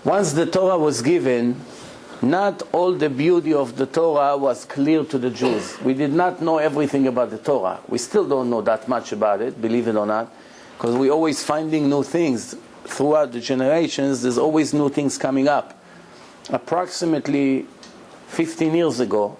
Once the Torah was given, not all the beauty of the Torah was clear to the Jews. We did not know everything about the Torah. We still don't know that much about it, believe it or not, because we're always finding new things. Throughout the generations, there's always new things coming up. Approximately 15 years ago,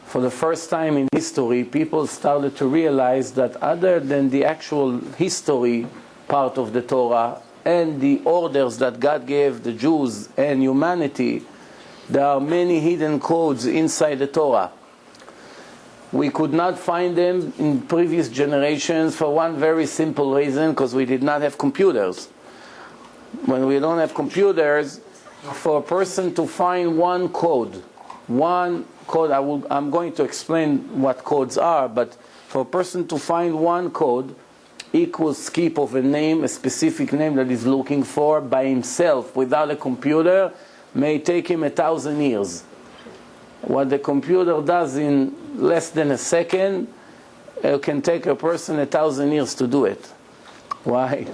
for the first time in history, people started to realize that other than the actual history part of the Torah, and the orders that God gave the Jews and humanity, there are many hidden codes inside the Torah. We could not find them in previous generations for one very simple reason, because we did not have computers. When we don't have computers, for a person to find one code, I'm going to explain what codes are, but for a person to find one code, equal skip of a name, a specific name that he's looking for by himself without a computer, may take him 1,000 years. What the computer does in less than a second, it can take a person 1,000 years to do it. Why?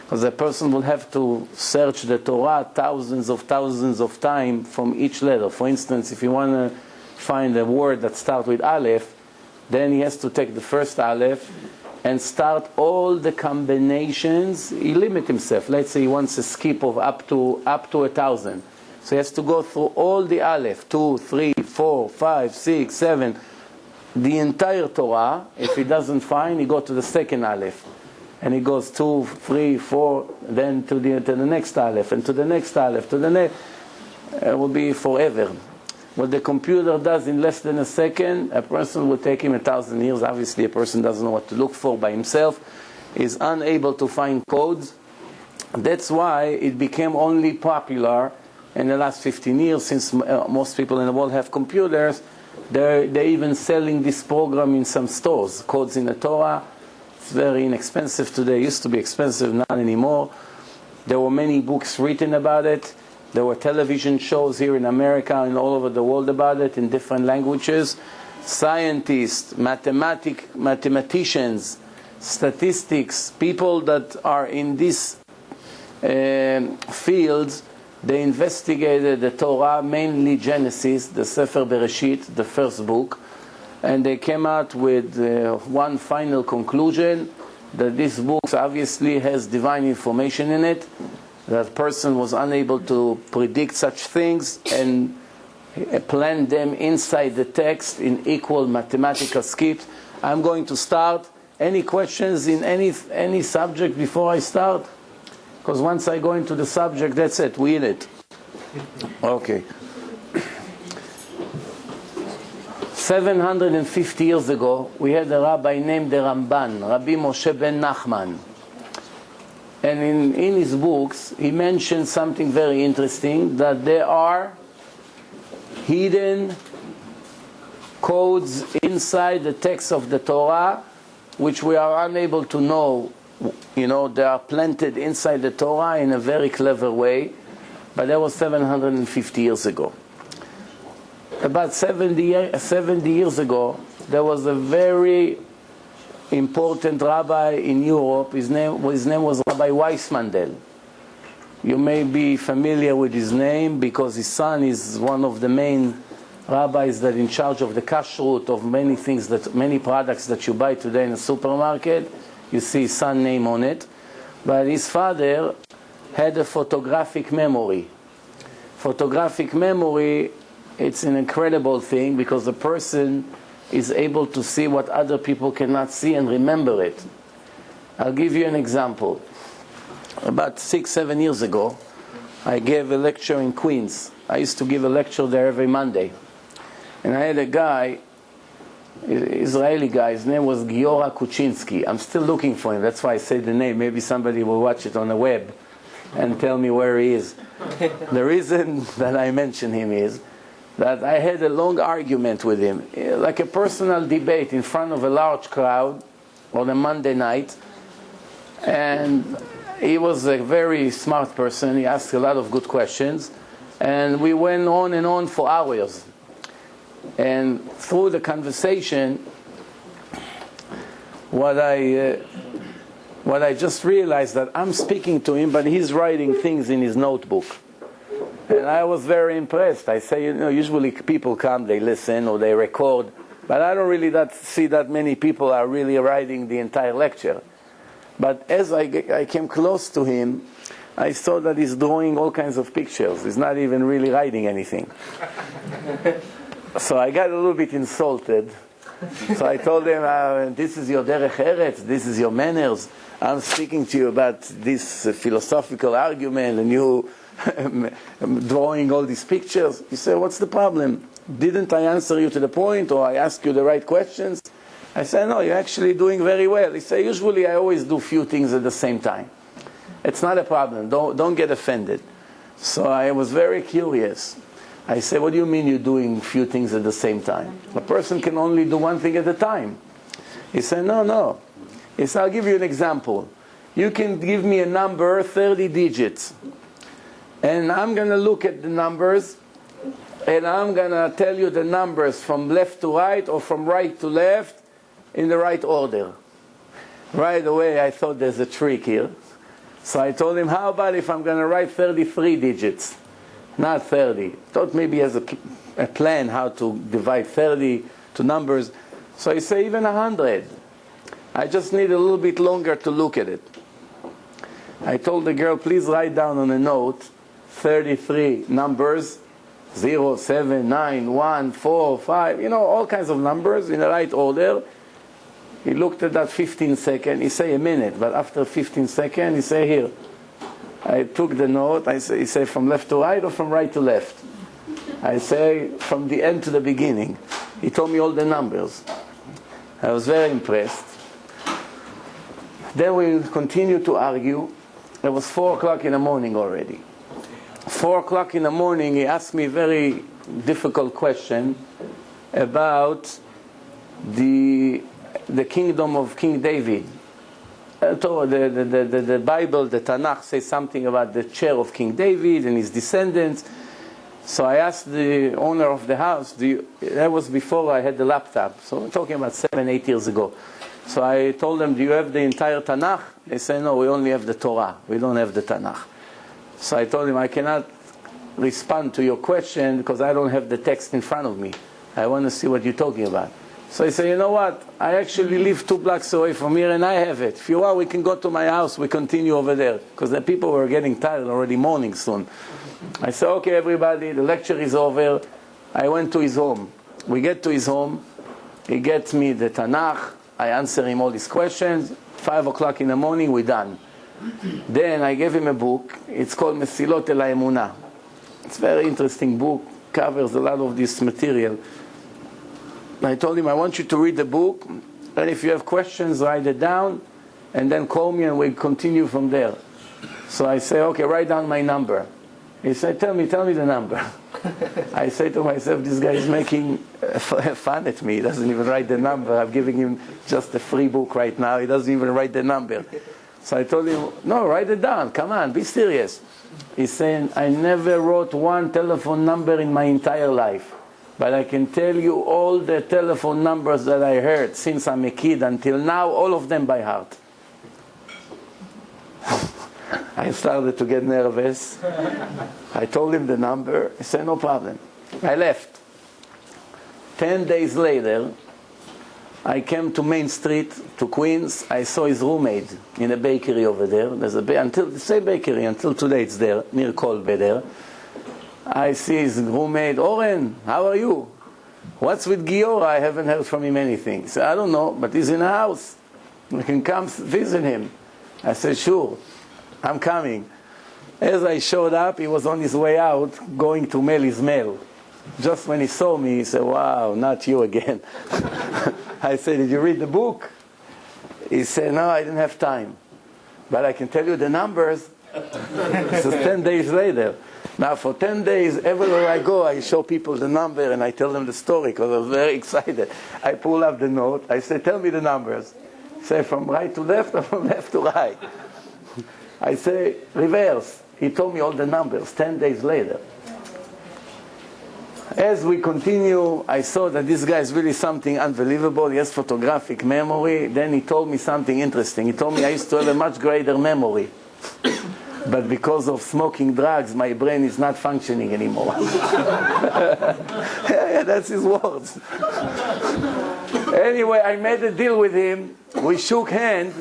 Because a person will have to search the Torah thousands of times from each letter. For instance, if you want to find a word that starts with Aleph, then he has to take the first Aleph and start all the combinations. He limits himself. Let's say he wants a skip of up to 1,000. So he has to go through all the Aleph, 2, 3, 4, 5, 6, 7, the entire Torah. If he doesn't find, he goes to the second Aleph. And he goes 2, 3, 4, then to the next Aleph, and to the next Aleph, to the next. It will be forever. What the computer does in less than a second, a person will take him 1,000 years. Obviously, a person doesn't know what to look for by himself, is unable to find codes. That's why it became only popular in the last 15 years, since most people in the world have computers. They're even selling this program in some stores, Codes in the Torah. It's very inexpensive today. It used to be expensive, not anymore. There were many books written about it. There were television shows here in America and all over the world about it in different languages. Scientists, mathematicians, statistics, people that are in these fields, they investigated the Torah, mainly Genesis, the Sefer Bereshit, the first book, and they came out with one final conclusion, that this book obviously has divine information in it. That person was unable to predict such things and plan them inside the text in equal mathematical skips. I'm going to start. Any questions in any subject before I start? Because once I go into the subject, that's it. We in it. Okay. 750 years ago, we had a rabbi named the Ramban, Rabbi Moshe ben Nachman. And in his books, he mentioned something very interesting, that there are hidden codes inside the text of the Torah, which we are unable to know. You know, they are planted inside the Torah in a very clever way, but that was 750 years ago. About 70 years ago, there was a very important rabbi in Europe. His name was Rabbi Weissmandel. You may be familiar with his name because his son is one of the main rabbis that in charge of the kashrut of many products that you buy today in a supermarket. You see his son's name on it. But his father had a photographic memory. Photographic memory, it's an incredible thing because the person is able to see what other people cannot see and remember it. I'll give you an example. About 6-7 years ago, I gave a lecture in Queens. I used to give a lecture there every Monday. And I had a guy, Israeli guy, his name was Giora Kuczynski. I'm still looking for him, that's why I say the name. Maybe somebody will watch it on the web and tell me where he is. The reason that I mention him is that I had a long argument with him, like a personal debate in front of a large crowd on a Monday night. And he was a very smart person. He asked a lot of good questions. And we went on and on for hours. And through the conversation, what I what I just realized that I'm speaking to him, but he's writing things in his notebook. And I was very impressed. I say, usually people come, they listen or they record, but I don't really see that many people are really writing the entire lecture. But as I came close to him, I saw that he's drawing all kinds of pictures. He's not even really writing anything. So I got a little bit insulted. So I told him, this is your derech eretz, this is your manners. I'm speaking to you about this philosophical argument and you drawing all these pictures. He said, what's the problem? Didn't I answer you to the point, or I ask you the right questions? I said, no, you're actually doing very well. He said, usually I always do few things at the same time. It's not a problem. Don't get offended. So I was very curious. I said, what do you mean you're doing few things at the same time? A person can only do one thing at a time. He said, no. He said, I'll give you an example. You can give me a number, 30 digits. And I'm going to look at the numbers, and I'm going to tell you the numbers from left to right or from right to left in the right order. Right away, I thought there's a trick here. So I told him, how about if I'm going to write 33 digits, not 30? Thought maybe he has a plan how to divide 30 to numbers. So he said, even 100. I just need a little bit longer to look at it. I told the girl, please write down on a note 33 numbers, 0, 7, 9, 1, 4, 5, all kinds of numbers in the right order. He looked at that 15 seconds. He said a minute, but after 15 seconds, he said, here. I took the note. He said, from left to right or from right to left? I say, from the end to the beginning. He told me all the numbers. I was very impressed. Then we continued to argue. It was 4 o'clock in the morning already. 4 o'clock in the morning, he asked me a very difficult question about the kingdom of King David. The Bible, the Tanakh, says something about the chair of King David and his descendants. So I asked the owner of the house, that was before I had the laptop, so we're talking about 7, 8 years ago. So I told them, do you have the entire Tanakh? They said, no, we only have the Torah. We don't have the Tanakh. So I told him, I cannot respond to your question because I don't have the text in front of me. I want to see what you're talking about. So he said, you know what? I actually live 2 blocks away from here and I have it. If you want, we can go to my house. We continue over there. Because the people were getting tired already, morning soon. I said, okay, everybody, the lecture is over. I went to his home. We get to his home. He gets me the Tanakh. I answer him all these questions. 5 o'clock in the morning, we're done. Then I gave him a book. It's called Mesilot El HaEmunah. It's a very interesting book. Covers a lot of this material. I told him, I want you to read the book, and if you have questions, write it down, and then call me and we'll continue from there. So I say, okay, write down my number. He said, tell me the number. I say to myself, this guy is making fun at me. He doesn't even write the number. I'm giving him just a free book right now. He doesn't even write the number. So I told him, no, write it down. Come on, be serious. He's saying, I never wrote one telephone number in my entire life. But I can tell you all the telephone numbers that I heard since I'm a kid until now, all of them by heart. I started to get nervous. I told him the number. He said, no problem. I left. 10 days later, I came to Main Street, to Queens. I saw his roommate in a bakery over there. There's the same bakery, until today it's there, near Kolbe there. I see his roommate, Oren, how are you? What's with Giora? I haven't heard from him anything. He said, I don't know, but he's in the house. We can come visit him. I said, sure, I'm coming. As I showed up, he was on his way out, going to mail his mail. Just when he saw me, he said, wow, not you again. I said, did you read the book? He said, no, I didn't have time. But I can tell you the numbers. This is 10 days later. Now, for 10 days, everywhere I go, I show people the number and I tell them the story because I was very excited. I pull up the note. I say, tell me the numbers. Say, from right to left or from left to right? I say, reverse. He told me all the numbers 10 days later. As we continue, I saw that this guy is really something unbelievable. He has photographic memory. Then he told me something interesting. He told me I used to have a much greater memory. But because of smoking drugs, my brain is not functioning anymore. Yeah, that's his words. Anyway, I made a deal with him. We shook hands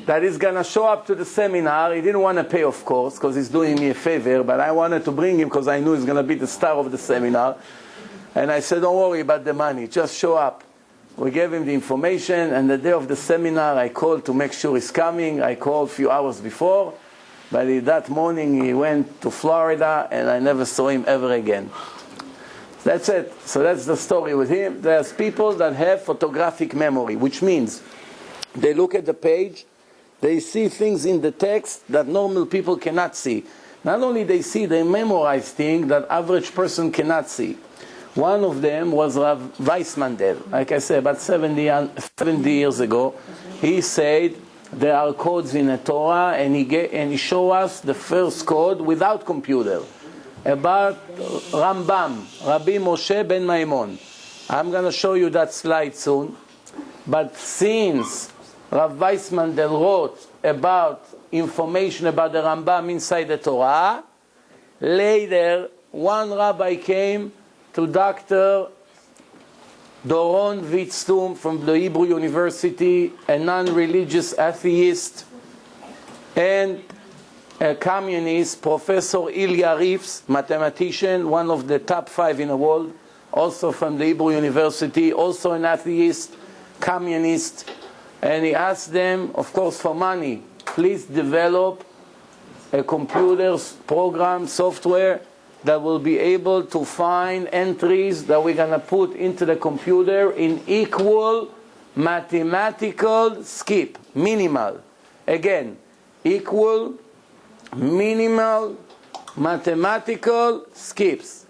that he's going to show up to the seminar. He didn't want to pay, of course, because he's doing me a favor, but I wanted to bring him because I knew he's going to be the star of the seminar. And I said, don't worry about the money, just show up. We gave him the information, and the day of the seminar, I called to make sure he's coming. I called a few hours before, but that morning he went to Florida, and I never saw him ever again. That's it. So that's the story with him. There's people that have photographic memory, which means they look at the page, they see things in the text that normal people cannot see. Not only they see, they memorize things that average person cannot see. One of them was Rav Weissmandel. Like I said, about 70 years ago, he said there are codes in the Torah, and he showed us the first code without computer about Rambam, Rabbi Moshe ben Maimon. I'm going to show you that slide soon. But since Rav Weissmandel wrote about information about the Rambam inside the Torah, later one rabbi came to Dr. Doron Witztum from the Hebrew University, a non-religious atheist, and a communist, Professor Ilya Reeves, mathematician, one of the top 5 in the world, also from the Hebrew University, also an atheist, communist. And he asked them, of course for money, please develop a computer program, software, that will be able to find entries that we're going to put into the computer in equal mathematical skip, minimal. Again, equal, minimal, mathematical skips.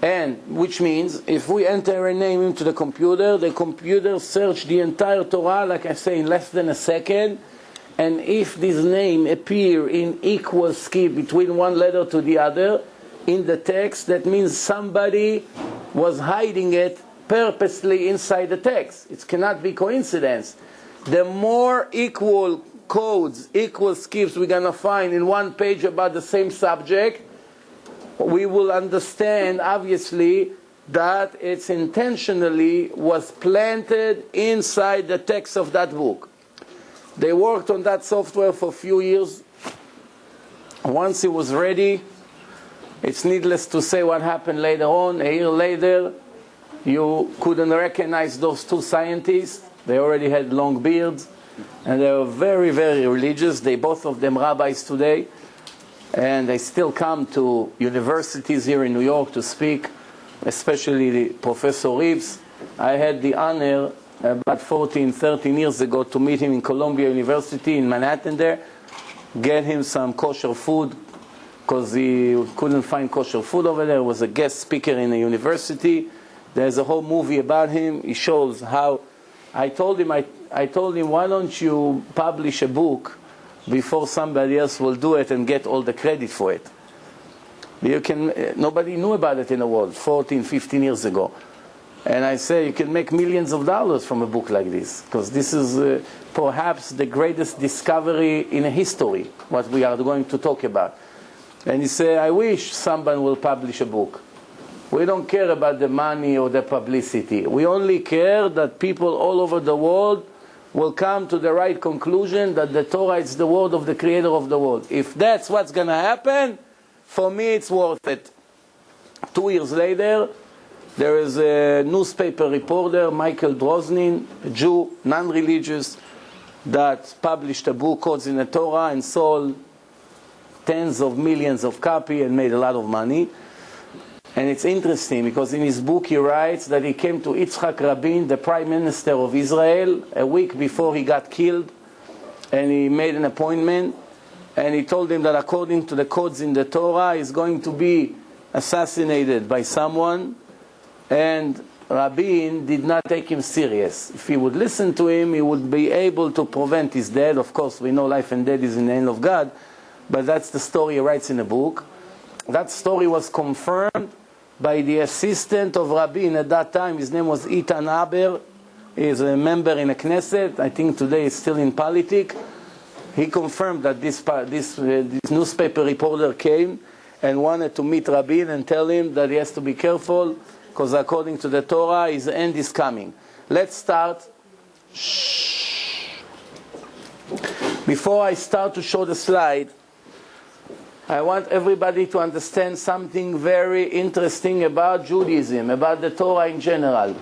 And which means if we enter a name into the computer search the entire Torah, like I say, in less than a second. And if this name appear in equal skip between one letter to the other in the text, that means somebody was hiding it purposely inside the text. It cannot be coincidence. The more equal codes, equal skips we're going to find in one page about the same subject, we will understand, obviously, that it's intentionally was planted inside the text of that book. They worked on that software for a few years. Once it was ready, it's needless to say what happened later on. A year later, you couldn't recognize those two scientists. They already had long beards, and they were very, very religious. They both of them rabbis today, and they still come to universities here in New York to speak, especially Professor Reeves. I had the honor about 13 years ago to meet him in Columbia University in Manhattan there, get him some kosher food, because he couldn't find kosher food over there. He was a guest speaker in the university. There's a whole movie about him. He shows how, I told him, why don't you publish a book before somebody else will do it and get all the credit for it? Nobody knew about it in the world 14, 15 years ago. And I say you can make millions of dollars from a book like this, because this is perhaps the greatest discovery in history, what we are going to talk about. And he said, I wish someone will publish a book. We don't care about the money or the publicity. We only care that people all over the world will come to the right conclusion that the Torah is the word of the Creator of the world. If that's what's going to happen, for me it's worth it. 2 years later, there is a newspaper reporter, Michael Droznin, a Jew, non-religious, that published a book, Codes in the Torah, and sold tens of millions of copies and made a lot of money. And it's interesting because in his book he writes that he came to Yitzhak Rabin, the Prime Minister of Israel, a week before he got killed, and he made an appointment, and he told him that according to the codes in the Torah, he's going to be assassinated by someone. And Rabin did not take him serious. If he would listen to him, he would be able to prevent his death. Of course, we know life and death is in the hand of God, but that's the story he writes in the book. That story was confirmed by the assistant of Rabin at that time. His name was Itan Aber. He is a member in the Knesset. I think today he's still in politics. He confirmed that this newspaper reporter came and wanted to meet Rabin and tell him that he has to be careful because according to the Torah, his end is coming. Let's start. Before I start to show the slide, I want everybody to understand something very interesting about Judaism, about the Torah in general.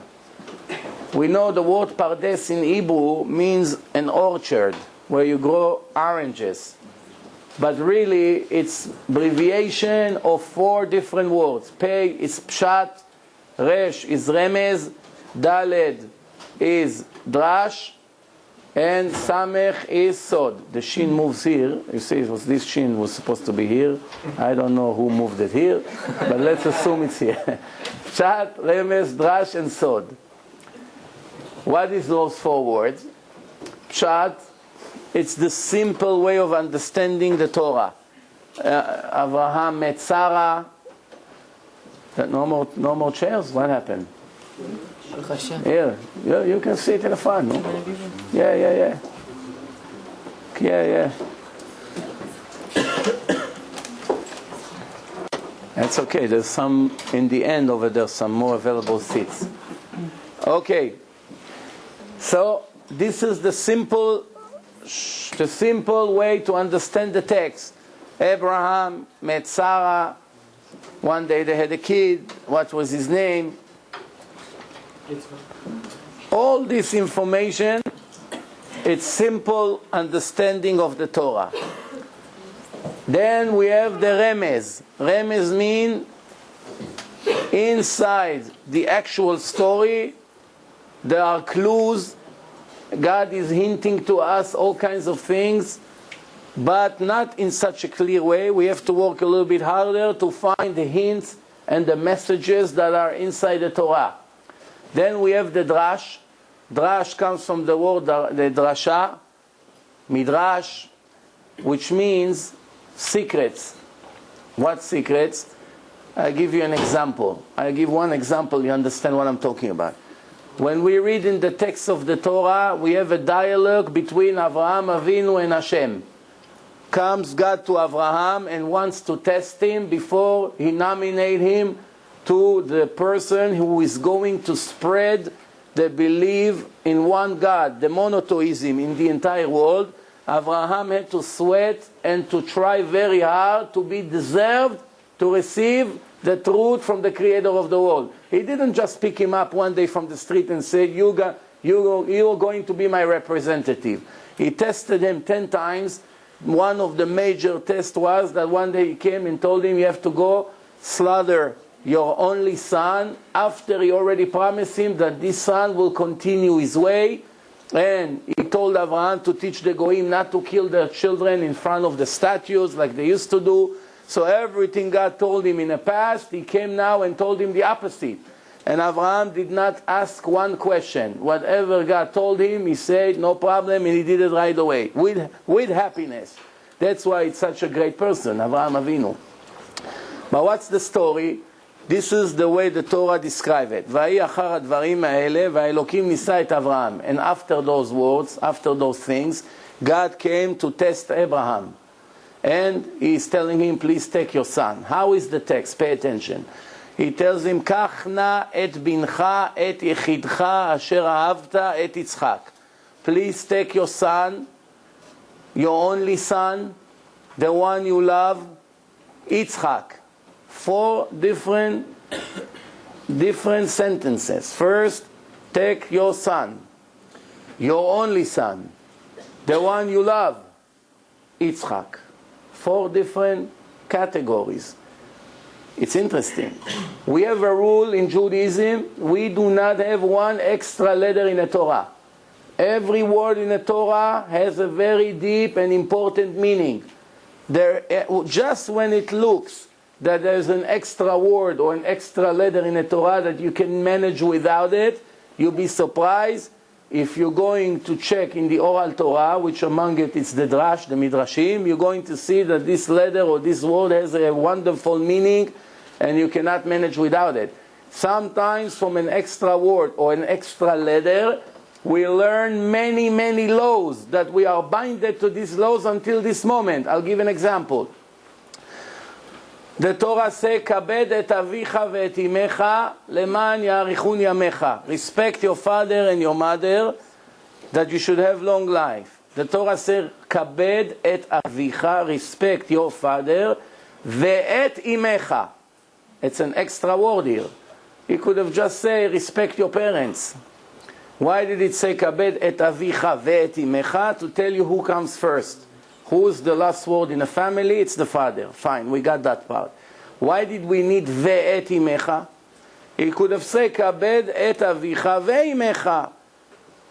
We know the word pardes in Hebrew means an orchard where you grow oranges. But really, it's abbreviation of 4 different words. Pei is pshat, resh is remez, daled is drash, and samech is sod. The shin moves here. You see, this shin was supposed to be here. I don't know who moved it here, but let's assume it's here. Pshat, remez, drash, and sod. What is those 4 words? Pshat, it's the simple way of understanding the Torah. Abraham met Sarah. No more chairs? What happened? Here, you can sit in the front, no? Yeah. That's okay. There's some, in the end over there, some more available seats. Okay. So, this is the simple way to understand the text. Abraham met Sarah. One day they had a kid. What was his name? All this information, it's simple understanding of the Torah. Then we have the remez. Remez means inside the actual story, there are clues. God is hinting to us all kinds of things, but not in such a clear way. We have to work a little bit harder to find the hints and the messages that are inside the Torah. Then we have the drash. Drash comes from the word the drasha, midrash, which means secrets. What secrets? I'll give you an example. I'll give one example, you understand what I'm talking about. When we read in the text of the Torah, we have a dialogue between Avraham Avinu and Hashem. Comes God to Avraham and wants to test him before he nominates him to the person who is going to spread the belief in one God, the monotheism in the entire world. Avraham had to sweat and to try very hard to be deserved to receive the truth from the creator of the world. He didn't just pick him up one day from the street and say, you're going to be my representative. He tested him 10 times. One of the major tests was that one day he came and told him, you have to go slaughter your only son, after he already promised him that this son will continue his way. And he told Abraham to teach the Goyim not to kill their children in front of the statues like they used to do. So everything God told him in the past, he came now and told him the opposite. And Abraham did not ask one question. Whatever God told him, he said, no problem, and he did it right away, with happiness. That's why it's such a great person, Avraham Avinu. But what's the story? This is the way the Torah describes it. ויהי אחר הדברים האלה, והאלוקים ניסה את אברהם. And after those words, after those things, God came to test Abraham. And he is telling him, please take your son. How is the text? Pay attention. He tells him, קח נא את בנך, את יחידך, אשר אהבת, את יצחק. Please take your son, your only son, the one you love, Yitzchak. 4 different sentences. First, take your son, your only son, the one you love, Yitzchak. 4 different categories. It's interesting. We have a rule in Judaism, we do not have one extra letter in the Torah. Every word in the Torah has a very deep and important meaning. Just when it looks that there's an extra word or an extra letter in the Torah that you can manage without it, you'll be surprised if you're going to check in the oral Torah, which among it is the Drash, the Midrashim, you're going to see that this letter or this word has a wonderful meaning and you cannot manage without it. Sometimes from an extra word or an extra letter, we learn many, many laws that we are binded to these laws until this moment. I'll give an example. The Torah says, "Kabed et avicha ve'et imecha leman ya'arichun yamecha." Respect your father and your mother, that you should have long life. The Torah says, "Kabed et avicha," respect your father, ve'et imecha. It's an extra word here. He could have just said, respect your parents. Why did it say, "Kabed et avicha ve'et imecha"? To tell you who comes first. Who's the last word in a family? It's the father. Fine, we got that part. Why did we need ve'et imecha? He could have said, "Kabed et avicha ve'imecha."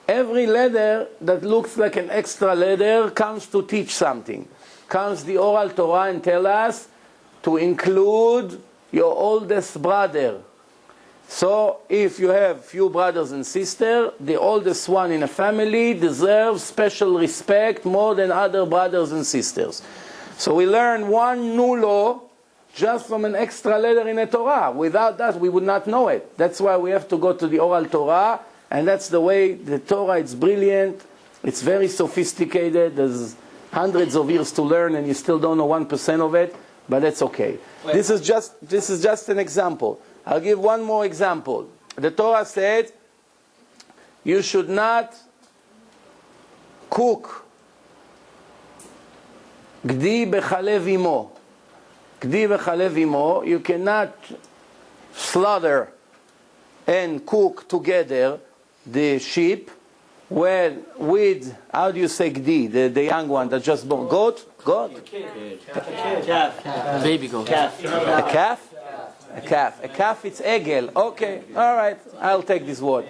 Every letter that looks like an extra letter comes to teach something. Comes the oral Torah and tell us to include your oldest brother. So if you have few brothers and sisters, the oldest one in a family deserves special respect more than other brothers and sisters. So we learn one new law just from an extra letter in a Torah. Without that, we would not know it. That's why we have to go to the oral Torah, and that's the way the Torah, it's brilliant, it's very sophisticated, there's hundreds of years to learn and you still don't know 1% of it, but that's okay. This is just an example. I'll give one more example. The Torah said, you should not cook gdi bechalev imo. Gdi bechalev imo, you cannot slaughter and cook together the sheep with, how do you say gdi, the young one that just born? Goat? Calf. Baby goat. A calf? A calf. A calf, it's egel. Okay, all right, I'll take this word.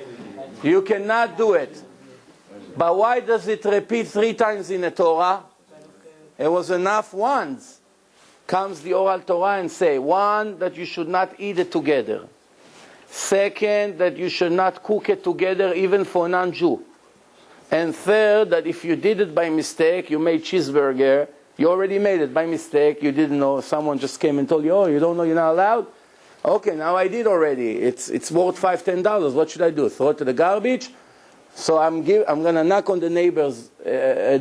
You cannot do it. But why does it repeat 3 times in the Torah? It was enough once. Comes the oral Torah and say, 1, that you should not eat it together. 2nd, that you should not cook it together even for a non-Jew. And 3rd, that if you did it by mistake, you made cheeseburger, you already made it by mistake, you didn't know, someone just came and told you, oh, you don't know, you're not allowed? Okay, now I did already. It's worth $5, $10. What should I do? Throw it to the garbage? So I'm going to knock on the neighbor's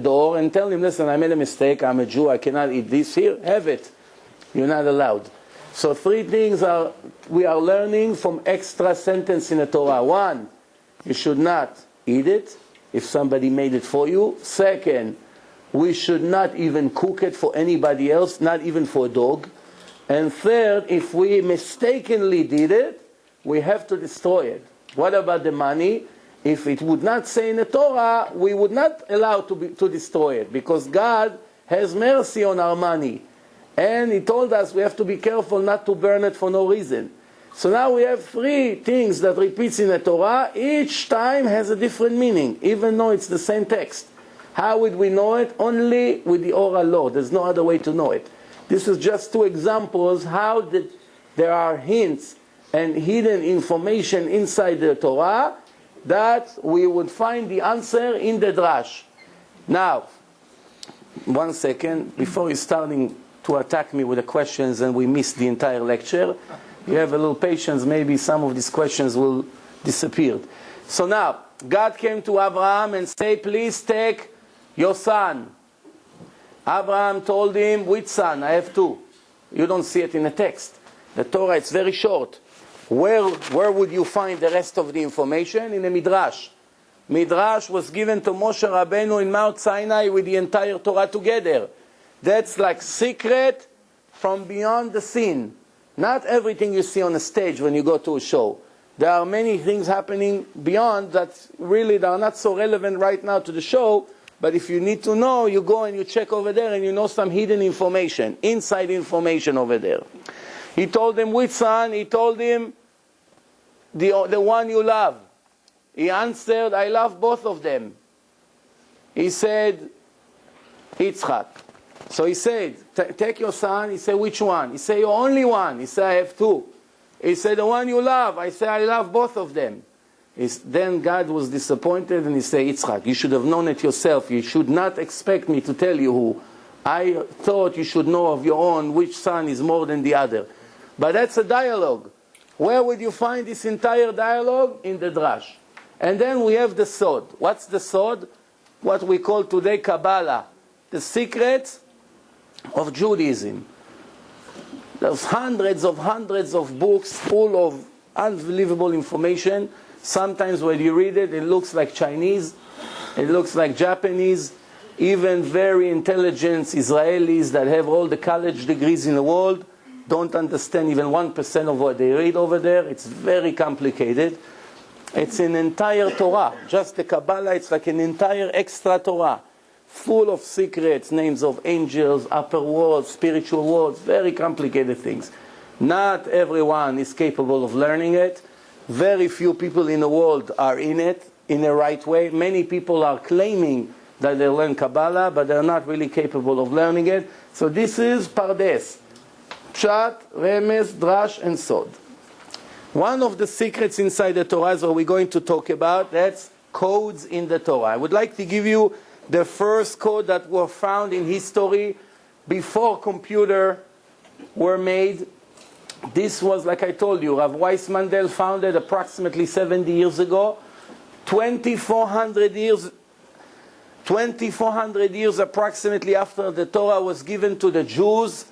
door and tell him, listen, I made a mistake. I'm a Jew. I cannot eat this. Here, have it. You're not allowed. So 3 things we are learning from extra sentence in the Torah. 1, you should not eat it if somebody made it for you. 2nd, we should not even cook it for anybody else, not even for a dog. And 3rd, if we mistakenly did it, we have to destroy it. What about the money? If it would not say in the Torah, we would not allow to destroy it, because God has mercy on our money. And He told us we have to be careful not to burn it for no reason. So now we have 3 things that repeats in the Torah. Each time has a different meaning, even though it's the same text. How would we know it? Only with the oral law. There's no other way to know it. This is just 2 examples how there are hints and hidden information inside the Torah that we would find the answer in the Drash. Now, 1 second, before you're starting to attack me with the questions and we miss the entire lecture, you have a little patience, maybe some of these questions will disappear. So now, God came to Abraham and said, please take your son. Abraham told him, which son? I have 2. You don't see it in the text. The Torah, it's very short. Where would you find the rest of the information? In the Midrash. Midrash was given to Moshe Rabbeinu in Mount Sinai with the entire Torah together. That's like secret from beyond the scene. Not everything you see on a stage when you go to a show. There are many things happening beyond that really are not so relevant right now to the show. But if you need to know, you go and you check over there and you know some hidden information, inside information over there. He told him, which son? He told him, the one you love. He answered, I love both of them. He said, Yitzchak. So he said, take your son. He said, which one? He said, you're only one. He said, I have 2. He said, the one you love. I said, I love both of them. Then God was disappointed and He said, Yitzchak, you should have known it yourself. You should not expect me to tell you who. I thought you should know of your own which son is more than the other. But that's a dialogue. Where would you find this entire dialogue? In the Drash. And then we have the Sod. What's the Sod? What we call today Kabbalah. The secrets of Judaism. There's hundreds of books full of unbelievable information. Sometimes when you read it, it looks like Chinese. It looks like Japanese. Even very intelligent Israelis that have all the college degrees in the world don't understand even 1% of what they read over there. It's very complicated. It's an entire Torah. Just the Kabbalah, it's like an entire extra Torah. Full of secrets, names of angels, upper worlds, spiritual worlds, very complicated things. Not everyone is capable of learning it. Very few people in the world are in it in the right way. Many people are claiming that they learn Kabbalah, but they're not really capable of learning it. So this is Pardes. Pshat, Remes, Drash, and Sod. One of the secrets inside the Torah is what we're going to talk about. That's codes in the Torah. I would like to give you the first code that were found in history before computers were made. This was, like I told you, Rav Weiss Mandel founded approximately 70 years ago. 2,400 years approximately after the Torah was given to the Jews,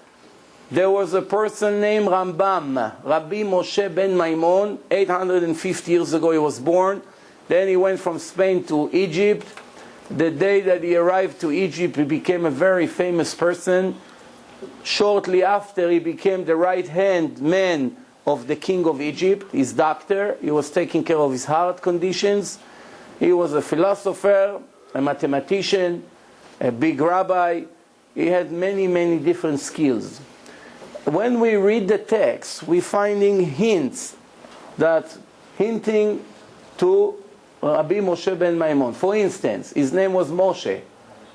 there was a person named Rambam, Rabbi Moshe ben Maimon. 850 years ago he was born. Then he went from Spain to Egypt. The day that he arrived to Egypt, he became a very famous person. Shortly after, he became the right-hand man of the king of Egypt, his doctor. He was taking care of his heart conditions. He was a philosopher, a mathematician, a big rabbi. He had many, many different skills. When we read the text, we're finding hints that hinting to Rabbi Moshe ben Maimon. For instance, his name was Moshe.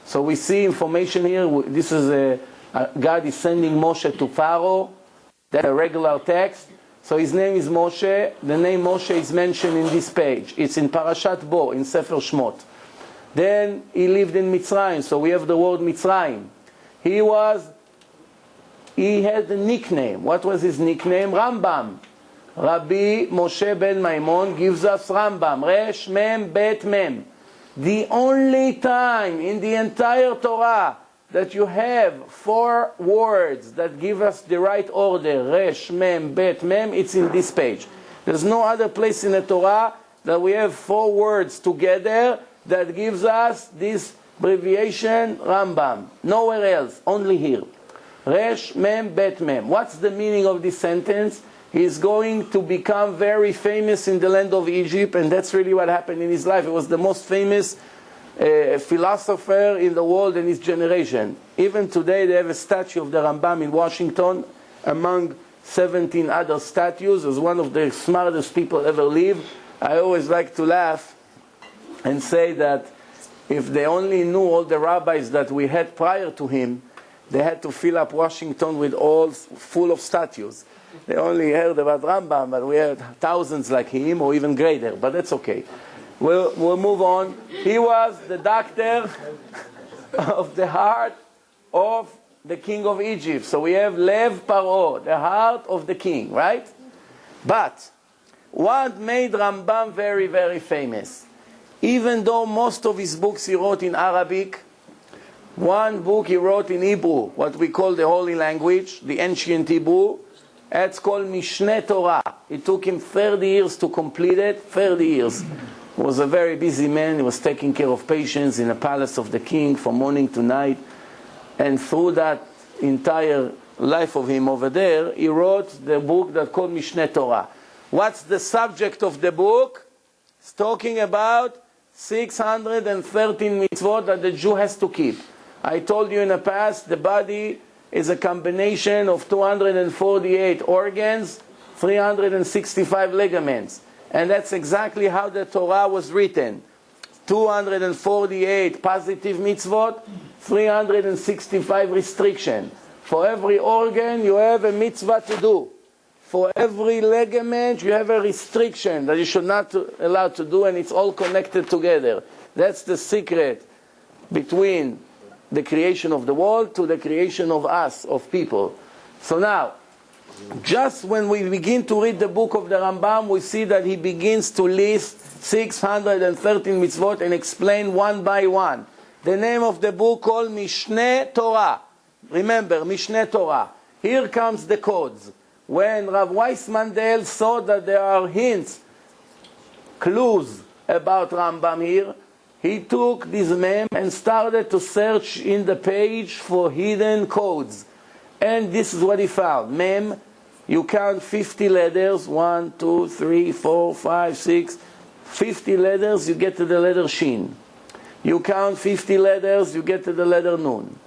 So we see information here. This is God is sending Moshe to Pharaoh. That's a regular text. So his name is Moshe. The name Moshe is mentioned in this page. It's in Parashat Bo, in Sefer Shmot. Then he lived in Mitzrayim, so we have the word Mitzrayim. He had a nickname. What was his nickname? Rambam. Rabbi Moshe ben Maimon gives us Rambam. Resh Mem Bet Mem. The only time in the entire Torah that you have 4 words that give us the right order, Resh Mem Bet Mem, it's in this page. There's no other place in the Torah that we have 4 words together that gives us this abbreviation Rambam. Nowhere else, only here. Resh Mem Bet Mem. What's the meaning of this sentence? He's going to become very famous in the land of Egypt, and that's really what happened in his life. He was the most famous philosopher in the world in his generation. Even today they have a statue of the Rambam in Washington among 17 other statues as one of the smartest people ever lived. I always like to laugh and say that if they only knew all the rabbis that we had prior to him, they had to fill up Washington with all full of statues. They only heard about Rambam, but we had thousands like him or even greater, but that's okay. We'll move on. He was the doctor of the heart of the king of Egypt. So we have Lev Paro, the heart of the king, right? But what made Rambam very, very famous? Even though most of his books he wrote in Arabic, one book he wrote in Hebrew, what we call the Holy Language, the ancient Hebrew. It's called Mishneh Torah. It took him 30 years to complete it, 30 years. He was a very busy man. He was taking care of patients in the palace of the king from morning to night. And through that entire life of him over there, he wrote the book that called Mishneh Torah. What's the subject of the book? It's talking about 613 mitzvot that the Jew has to keep. I told you in the past, the body is a combination of 248 organs, 365 ligaments. And that's exactly how the Torah was written. 248 positive mitzvot, 365 restriction. For every organ, you have a mitzvah to do. For every ligament, you have a restriction that you should not allow to do, and it's all connected together. That's the secret between the creation of the world to the creation of us, of people. So now, Just when we begin to read the book of the Rambam, we see that he begins to list 613 mitzvot and explain one by one. The name of the book called Mishneh Torah. Remember, Mishneh Torah. Here comes the codes. When Rav Weissmandel saw that there are hints, clues about Rambam here, he took this mem and started to search in the page for hidden codes. And this is what he found. Mem, you count 50 letters, 1, 2, 3, 4, 5, 6, 50 letters, you get to the letter Shin. You count 50 letters, you get to the letter Nun.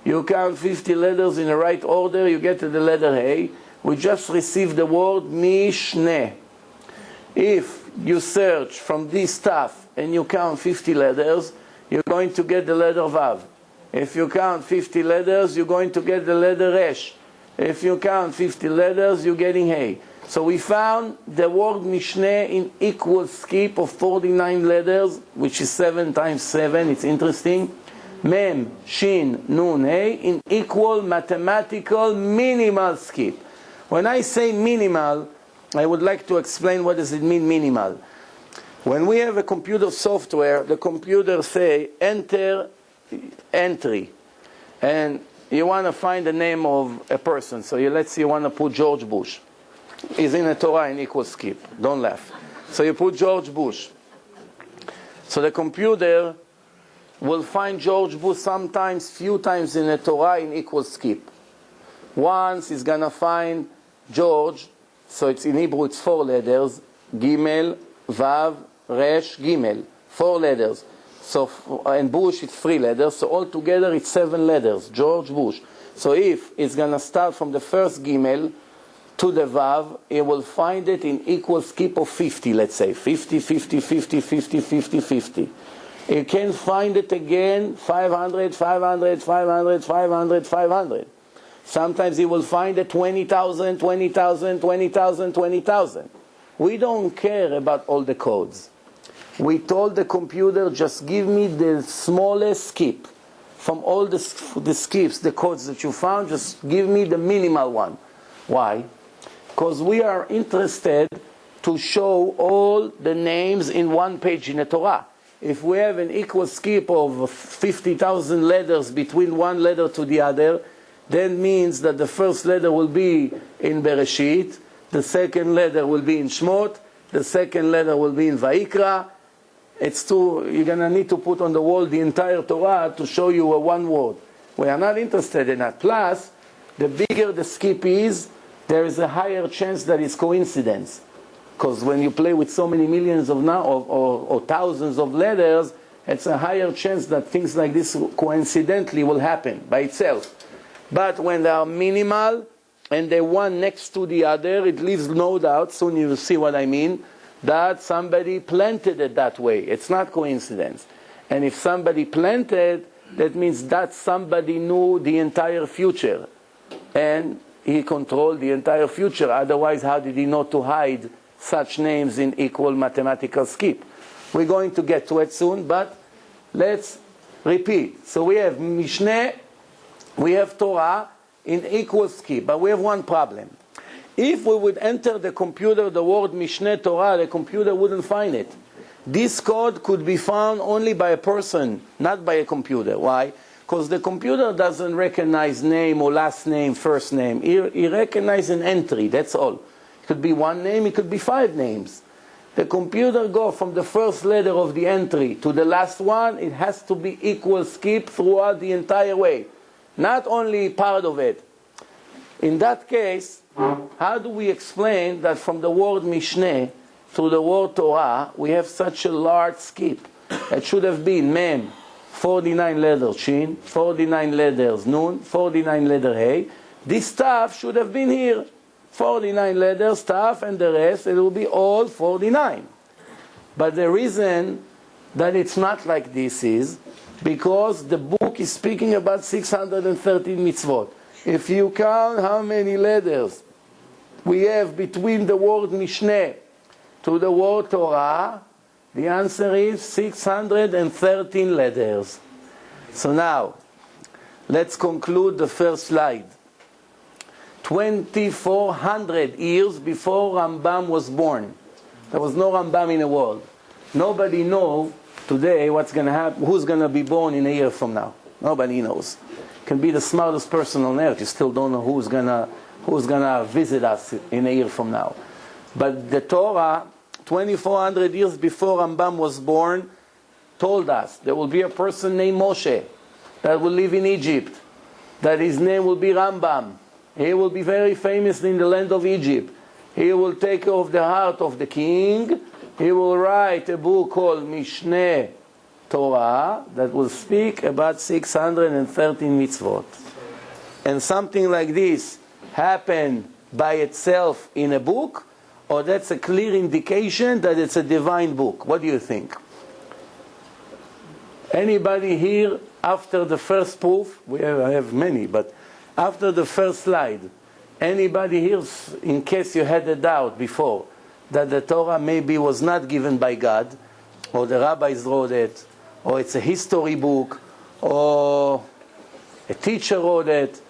You count 50 letters in the right order, you get to the letter Hey. We just received the word Mishneh. If you search from this stuff and you count 50 letters, you're going to get the letter Vav. If you count 50 letters, you're going to get the letter Resh. If you count 50 letters, you're getting Hey. So we found the word Mishneh in equal skip of 49 letters, which is 7 times 7. It's interesting. Mem, Shin, Nun, Hey, in equal mathematical minimal skip. When I say minimal, I would like to explain what does it mean minimal. When we have a computer software, the computer say enter entry, and you want to find the name of a person. So let's say you want to put George Bush. He's in a Torah in equal skip. Don't laugh. So you put George Bush. So the computer will find George Bush sometimes, few times in a Torah in equal skip. Once it's going to find George, so it's in Hebrew it's 4 letters, Gimel, Vav, Resh, Gimel, 4 letters. So, and Bush it's 3 letters, so altogether it's 7 letters, George Bush. So if it's going to start from the first Gimel to the Vav, it will find it in equal skip of 50, let's say, 50, 50, 50, 50, 50, 50. You can find it again, 500, 500, 500, 500, 500. Sometimes you will find it 20,000, 20,000, 20,000, 20,000. We don't care about all the codes. We told the computer, just give me the smallest skip. From all the skips, the codes that you found, just give me the minimal one. Why? Because we are interested to show all the names in one page in the Torah. If we have an equal skip of 50,000 letters between one letter to the other, that means that the first letter will be in Bereshit, the second letter will be in Shmot, the second letter will be in Vayikra. You're going to need to put on the wall the entire Torah to show you a one word. We are not interested in that. Plus, the bigger the skip is, there is a higher chance that it's coincidence. Because when you play with so many millions of or thousands of letters, it's a higher chance that things like this coincidentally will happen by itself. But when they are minimal and they're one next to the other, it leaves no doubt, soon you will see what I mean, that somebody planted it that way. It's not coincidence. And if somebody planted, that means that somebody knew the entire future. And he controlled the entire future. Otherwise, how did he know to hide such names in equal mathematical skip? We're going to get to it soon, but let's repeat. So we have Mishneh, we have Torah in equal skip, but we have one problem. If we would enter the computer the word Mishneh Torah, the computer wouldn't find it. This code could be found only by a person, not by a computer. Why? Because the computer doesn't recognize name or last name, first name. He recognizes an entry, that's all. It could be one name, it could be 5 names. The computer goes from the first letter of the entry to the last one, it has to be equal skip throughout the entire way. Not only part of it. In that case, how do we explain that from the word Mishneh to the word Torah, we have such a large skip? It should have been Mem, 49 letters Shin, 49 letters Nun, 49 letter Hey. This stuff should have been here. 49 letters, stuff, and the rest, it will be all 49. But the reason that it's not like this is because the book is speaking about 613 mitzvot. If you count how many letters we have between the word Mishneh to the word Torah, the answer is 613 letters. So now, let's conclude the first slide. 2,400 years before Rambam was born. There was no Rambam in the world. Nobody knows today what's going to happen, who's going to be born in a year from now. Nobody knows. Can be the smartest person on earth. You still don't know who's gonna visit us in a year from now. But the Torah, 2,400 years before Rambam was born, told us there will be a person named Moshe that will live in Egypt, that his name will be Rambam. He will be very famous in the land of Egypt. He will take care of the heart of the king. He will write a book called Mishneh Torah that will speak about 613 mitzvot. And something like this happened by itself in a book, or that's a clear indication that it's a divine book? What do you think? Anybody here, after the first proof, I have many, but after the first slide, anybody here, in case you had a doubt before, that the Torah maybe was not given by God, or the rabbis wrote it, or it's a history book, or a teacher wrote it,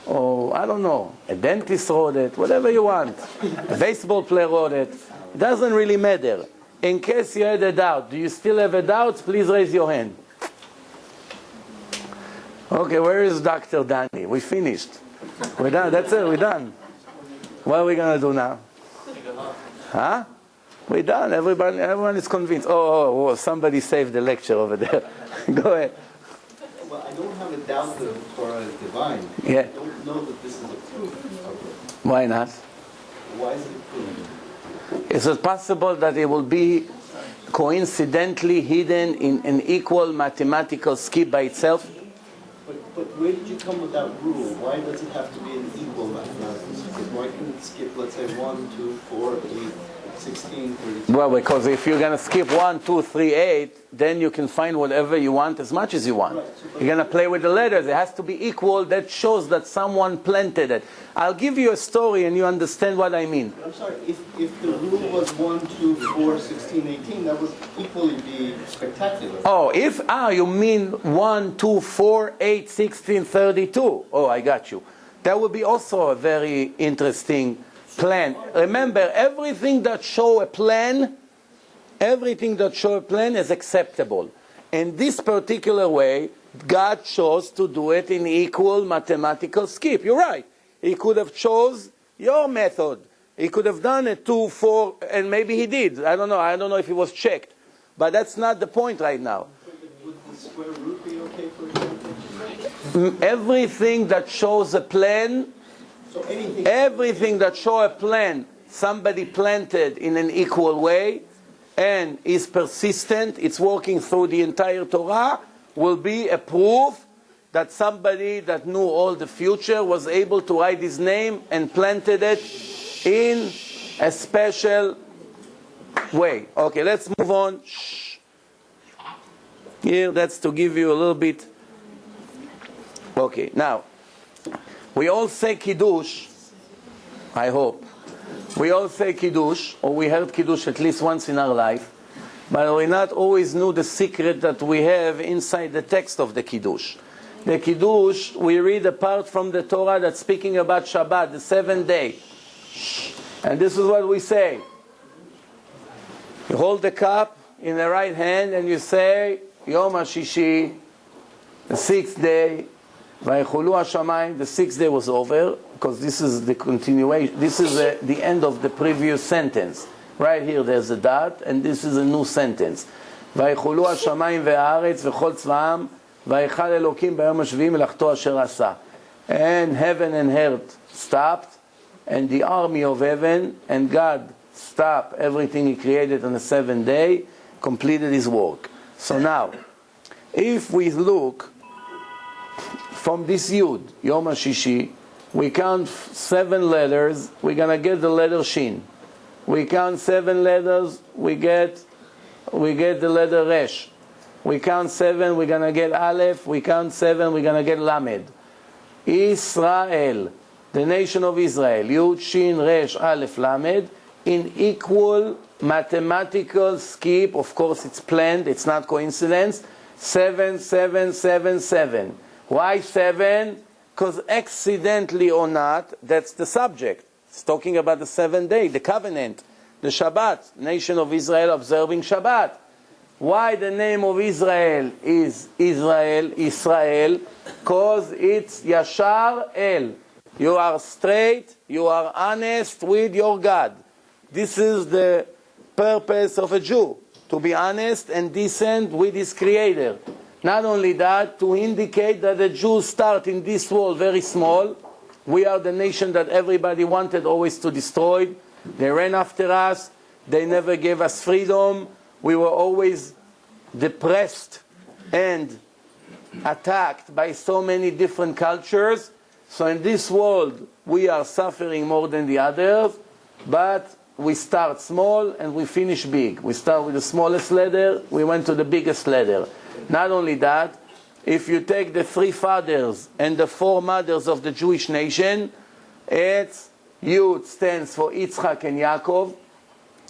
or I don't know, a dentist wrote it, whatever you want, a baseball player wrote it, it doesn't really matter. In case you had a doubt, do you still have a doubt? Please raise your hand. Okay, where is Dr. Danny? We finished. We're done, that's it, we're done. What are we going to do now? Huh? We're done. Everyone is convinced. Oh, somebody saved the lecture over there. Go ahead. Well, I don't have a doubt that the Torah is divine. Yeah. I don't know that this is a proof of it. Why not? Why is it a proof? Is it possible that it will be coincidentally hidden in an equal mathematical skip by itself? But where did you come with that rule? Why does it have to be an equal mathematical skip? Why couldn't it skip, let's say, 1, 2, 4, 8, 16, 32? Well, because if you're going to skip 1, 2, 3, 8, then you can find whatever you want as much as you want. Right, so you're going to play with the letters. It has to be equal. That shows that someone planted it. I'll give you a story and you understand what I mean. I'm sorry, if the rule was 1, 2, 4, 16, 18, that would equally be spectacular. Oh, you mean 1, 2, 4, 8, 16, 32. Oh, I got you. That would be also a very interesting plan. Remember, everything that show a plan is acceptable. In this particular way, God chose to do it in equal mathematical skip. You're right. He could have chose your method. He could have done it 2, 4, and maybe he did. I don't know if it was checked. But that's not the point right now. Would the square root be okay, for example? Everything that shows a plan, So anything... everything that shows a plan, somebody planted in an equal way, and is persistent, it's working through the entire Torah, will be a proof that somebody that knew all the future was able to write his name and planted it in a special way. Okay, let's move on. Here, that's to give you a little bit. Okay, now, we all say Kiddush, I hope. We all say Kiddush, or we heard Kiddush at least once in our life, but we not always knew the secret that we have inside the text of the Kiddush. The Kiddush, we read a part from the Torah that's speaking about Shabbat, the 7th day. And this is what we say. You hold the cup in the right hand and you say, Yom HaShishi, the 6th day, Vaychulu HaShamayim, the 6th day was over, because this is the continuation, this is the end of the previous sentence. Right here there's a dot, and this is a new sentence. Vaychulu HaShamayim ve'aretz v'chol tzva'am, Vaychal Elokim b'yom hashvi'i melachto asher asa. And heaven and earth stopped, and the army of heaven and God stopped everything He created on the 7th day, completed His work. So now, if we look from this Yud, Yom HaShishi, we count 7 letters, we're going to get the letter Shin. We count 7 letters, we get the letter Resh. We count 7, we're going to get Aleph. We count 7, we're going to get Lamed. Israel, the nation of Israel, Yud, Shin, Resh, Aleph, Lamed, in equal mathematical skip. Of course, it's planned, it's not coincidence. 7, 7, 7, 7. Why 7? Because accidentally or not, that's the subject. It's talking about the 7th day, the covenant, the Shabbat, nation of Israel observing Shabbat. Why the name of Israel is Israel? Because it's Yashar El. You are straight, you are honest with your God. This is the purpose of a Jew, to be honest and decent with his Creator. Not only that, to indicate that the Jews start in this world very small. We are the nation that everybody wanted always to destroy. They ran after us. They never gave us freedom. We were always depressed and attacked by so many different cultures. So in this world, we are suffering more than the others, but we start small and we finish big. We start with the smallest ladder, we went to the biggest ladder. Not only that, if you take the 3 fathers and the 4 mothers of the Jewish nation, it's Yud stands for Yitzchak and Yaakov,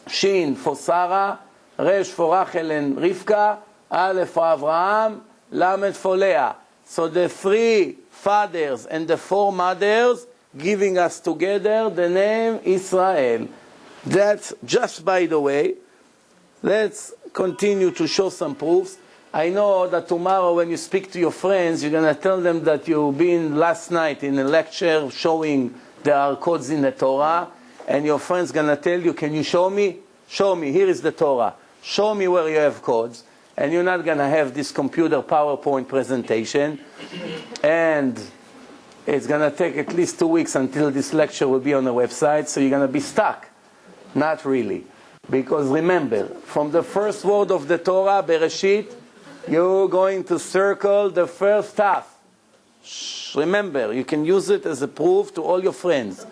Shin for Sarah, Resh for Rachel and Rivka, Aleph for Avraham, Lamed for Leah. So the 3 fathers and the 4 mothers giving us together the name Israel. That's just by the way. Let's continue to show some proofs. I know that tomorrow when you speak to your friends, you're going to tell them that you've been last night in a lecture showing there are codes in the Torah, and your friend's going to tell you, can you show me? Show me, here is the Torah. Show me where you have codes. And you're not going to have this computer PowerPoint presentation. And it's going to take at least 2 weeks until this lecture will be on the website, so you're going to be stuck. Not really. Because remember, from the first word of the Torah, Bereshit, you're going to circle the first half. Remember, you can use it as a proof to all your friends.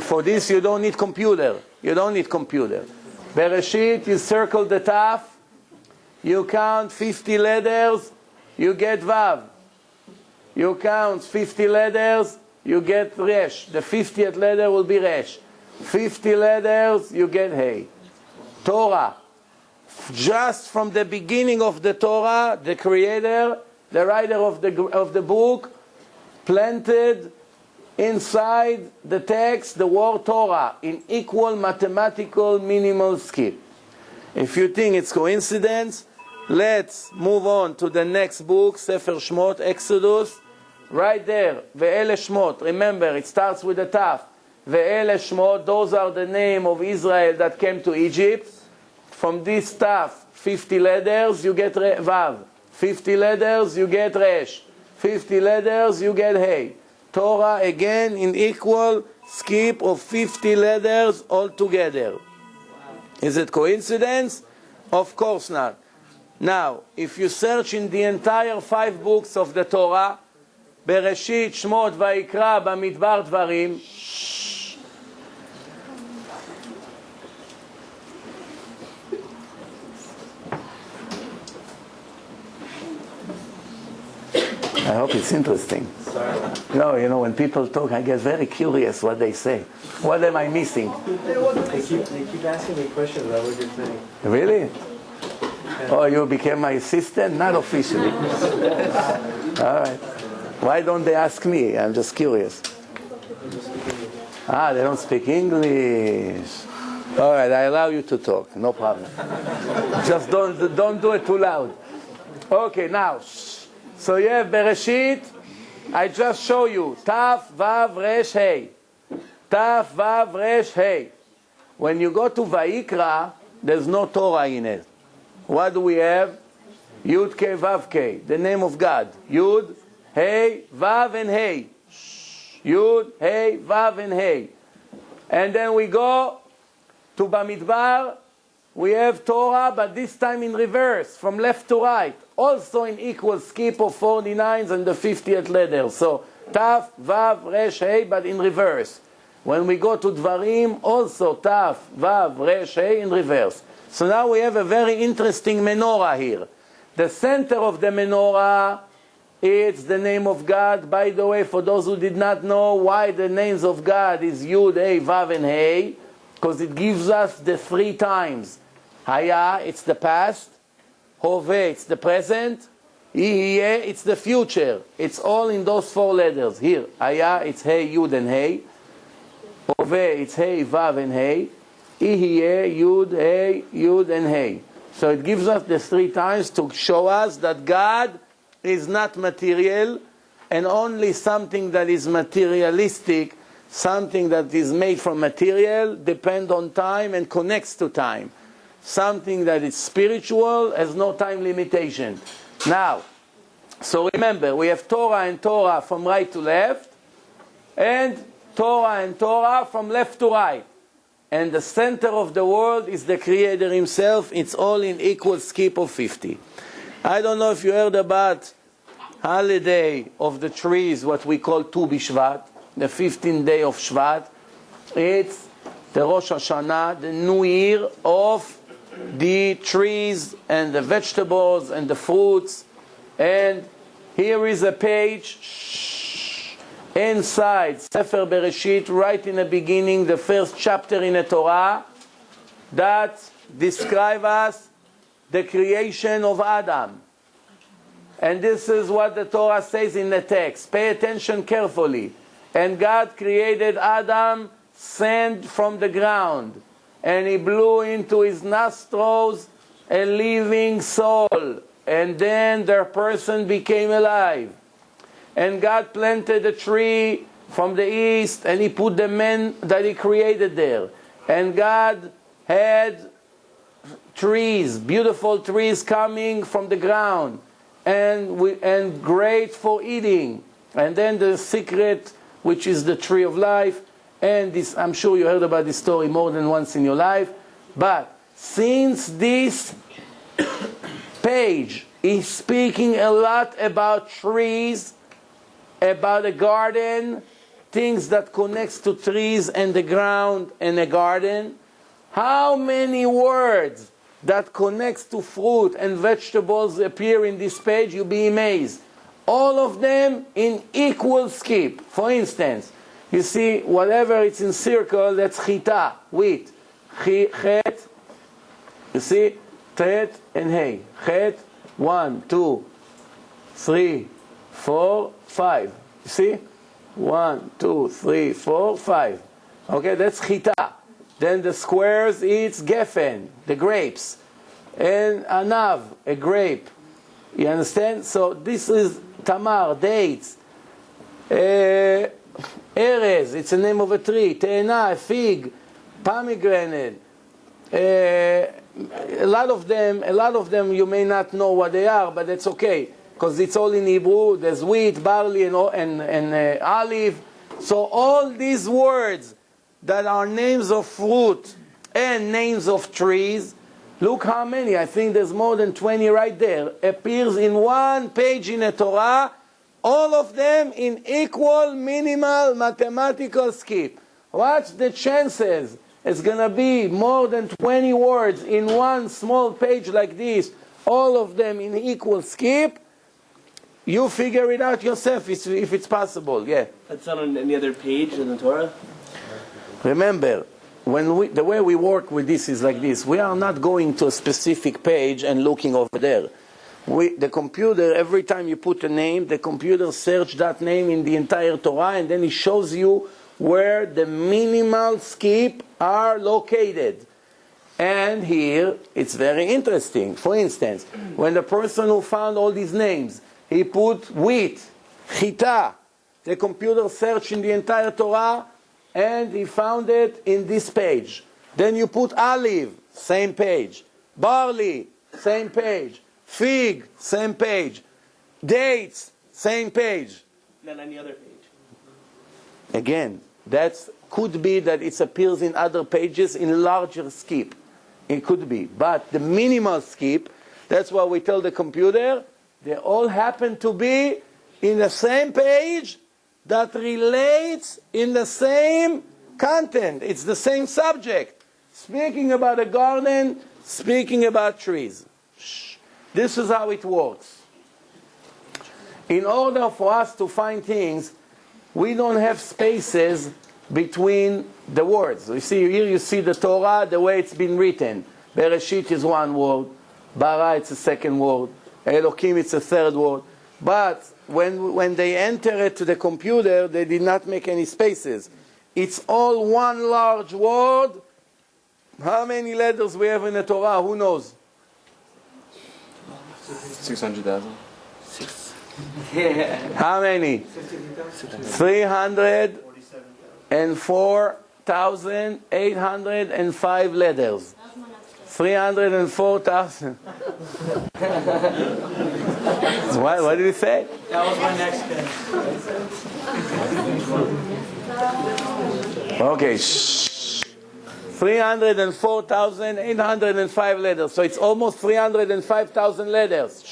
For this, you don't need computer. You don't need computer. Bereshit, you circle the Taf, you count 50 letters, you get Vav. You count 50 letters, you get Resh. The 50th letter will be Resh. 50 letters, you get Hey. Torah. Just from the beginning of the Torah, the creator, the writer of the book, planted inside the text the word Torah in equal mathematical minimal skill. If you think it's coincidence, let's move on to the next book, Sefer Shmot, Exodus. Right there, Ve'ele Shmot. Remember, it starts with a Taf. Ve'ele Shmot, those are the name of Israel that came to Egypt. From this Taf, 50 letters, you get Vav. 50 letters, you get Resh. 50 letters, you get Hey. Torah, again, in equal skip of 50 letters altogether. Is it coincidence? Of course not. Now, if you search in the entire 5 books of the Torah, Bereshit, Shmot, Vayikra, Bamidbar, Dvarim, I hope it's interesting. No, you know, when people talk, I get very curious what they say. What am I missing? They keep asking me questions about what you're saying. Really? Oh, you became my assistant? Not officially. All right. Why don't they ask me? I'm just curious. They don't speak English. All right, I allow you to talk. No problem. Just don't do it too loud. Okay, now. So you have Bereshit. I just show you. Taf, Vav, Resh, Hey. Taf, Vav, Resh, Hey. When you go to Vayikra, there's no Torah in it. What do we have? Yud, Ke, Vav, Ke. The name of God. Yud, Hey, Vav, and Hey. Yud, Hey, Vav, and Hey. And then we go to Bamidbar. We have Torah, but this time in reverse, from left to right. Also in equal skip of 49s and the 50th letter. So, Taf, Vav, Resh, Hey, but in reverse. When we go to Dvarim, also Taf, Vav, Resh, Hey, in reverse. So now we have a very interesting menorah here. The center of the menorah, it's the name of God. By the way, for those who did not know why the names of God is Yud, Hey, Vav, and Hey, because it gives us the 3 times. Haya, it's the past. Hove, it's the present. Yihye, it's the future. It's all in those 4 letters. Here, Haya, it's Hey, Yud, and Hey. Ove, it's Hey, Vav, and Hey. Yihye, Yud, Hey, Yud, and Hey. So it gives us the 3 times to show us that God is not material, and only something that is materialistic, something that is made from material, depends on time and connects to time. Something that is spiritual has no time limitation. Now, so remember, we have Torah and Torah from right to left, and Torah from left to right. And the center of the world is the Creator Himself. It's all in equal skip of 50. I don't know if you heard about holiday of the trees, what we call Tu B'Shvat, the 15th day of Shvat. It's the Rosh Hashanah, the new year of the trees and the vegetables and the fruits. And here is a page inside Sefer Bereshit, right in the beginning, the first chapter in the Torah, that describes us the creation of Adam. And this is what the Torah says in the text. Pay attention carefully. And God created Adam sand from the ground, and He blew into his nostrils a living soul, and then the person became alive. And God planted a tree from the east, and He put the man that He created there. And God had trees, beautiful trees coming from the ground, and great for eating. And then the secret, which is the tree of life. And this, I'm sure you heard about this story more than once in your life. But since this page is speaking a lot about trees, about a garden, things that connects to trees and the ground and a garden, how many words that connects to fruit and vegetables appear in this page? You'll be amazed. All of them in equal skip. For instance, you see, whatever it's in circle, that's chita, wheat. Chet, you see, tet and hey. Chet, 1, 2, 3, 4, 5. You see? 1, 2, 3, 4, 5. Okay, that's chita. Then the squares, it's geffen, the grapes. And anav, a grape. You understand? So this is tamar, dates. Erez, it's the name of a tree. Te'ena, a fig. Pomegranate. A lot of them you may not know what they are, but that's okay, because it's all in Hebrew. There's wheat, barley, and olive. So all these words that are names of fruit and names of trees, look how many, I think there's more than 20 right there, appears in one page in the Torah, all of them in equal, minimal, mathematical skip. What's the chances it's going to be more than 20 words in one small page like this, all of them in equal skip? You figure it out yourself if it's possible, yeah. That's not on any other page in the Torah? Remember, the way we work with this is like this. We are not going to a specific page and looking over there. The computer, every time you put a name, the computer search that name in the entire Torah, and then it shows you where the minimal skip are located. And here, it's very interesting. For instance, when the person who found all these names, he put wheat, chita, the computer searched in the entire Torah, and he found it in this page. Then you put olive, same page. Barley, same page. Fig, same page. Dates, same page. Not any other page. Again, that could be that it appears in other pages in larger skip. It could be. But the minimal skip, that's why we tell the computer, they all happen to be in the same page that relates in the same content. It's the same subject. Speaking about a garden, speaking about trees. This is how it works. In order for us to find things, we don't have spaces between the words. You see, here you see the Torah, the way it's been written. Bereshit is one word. Bara, it's a second word. Elohim, it's a third word. But when they enter it to the computer, they did not make any spaces. It's all one large word. How many letters we have in the Torah? Who knows? 600,000. How many? 304,805 letters. 304,000. What did he say? That was my next guess. Okay. 304,805 letters. So it's almost 305,000 letters.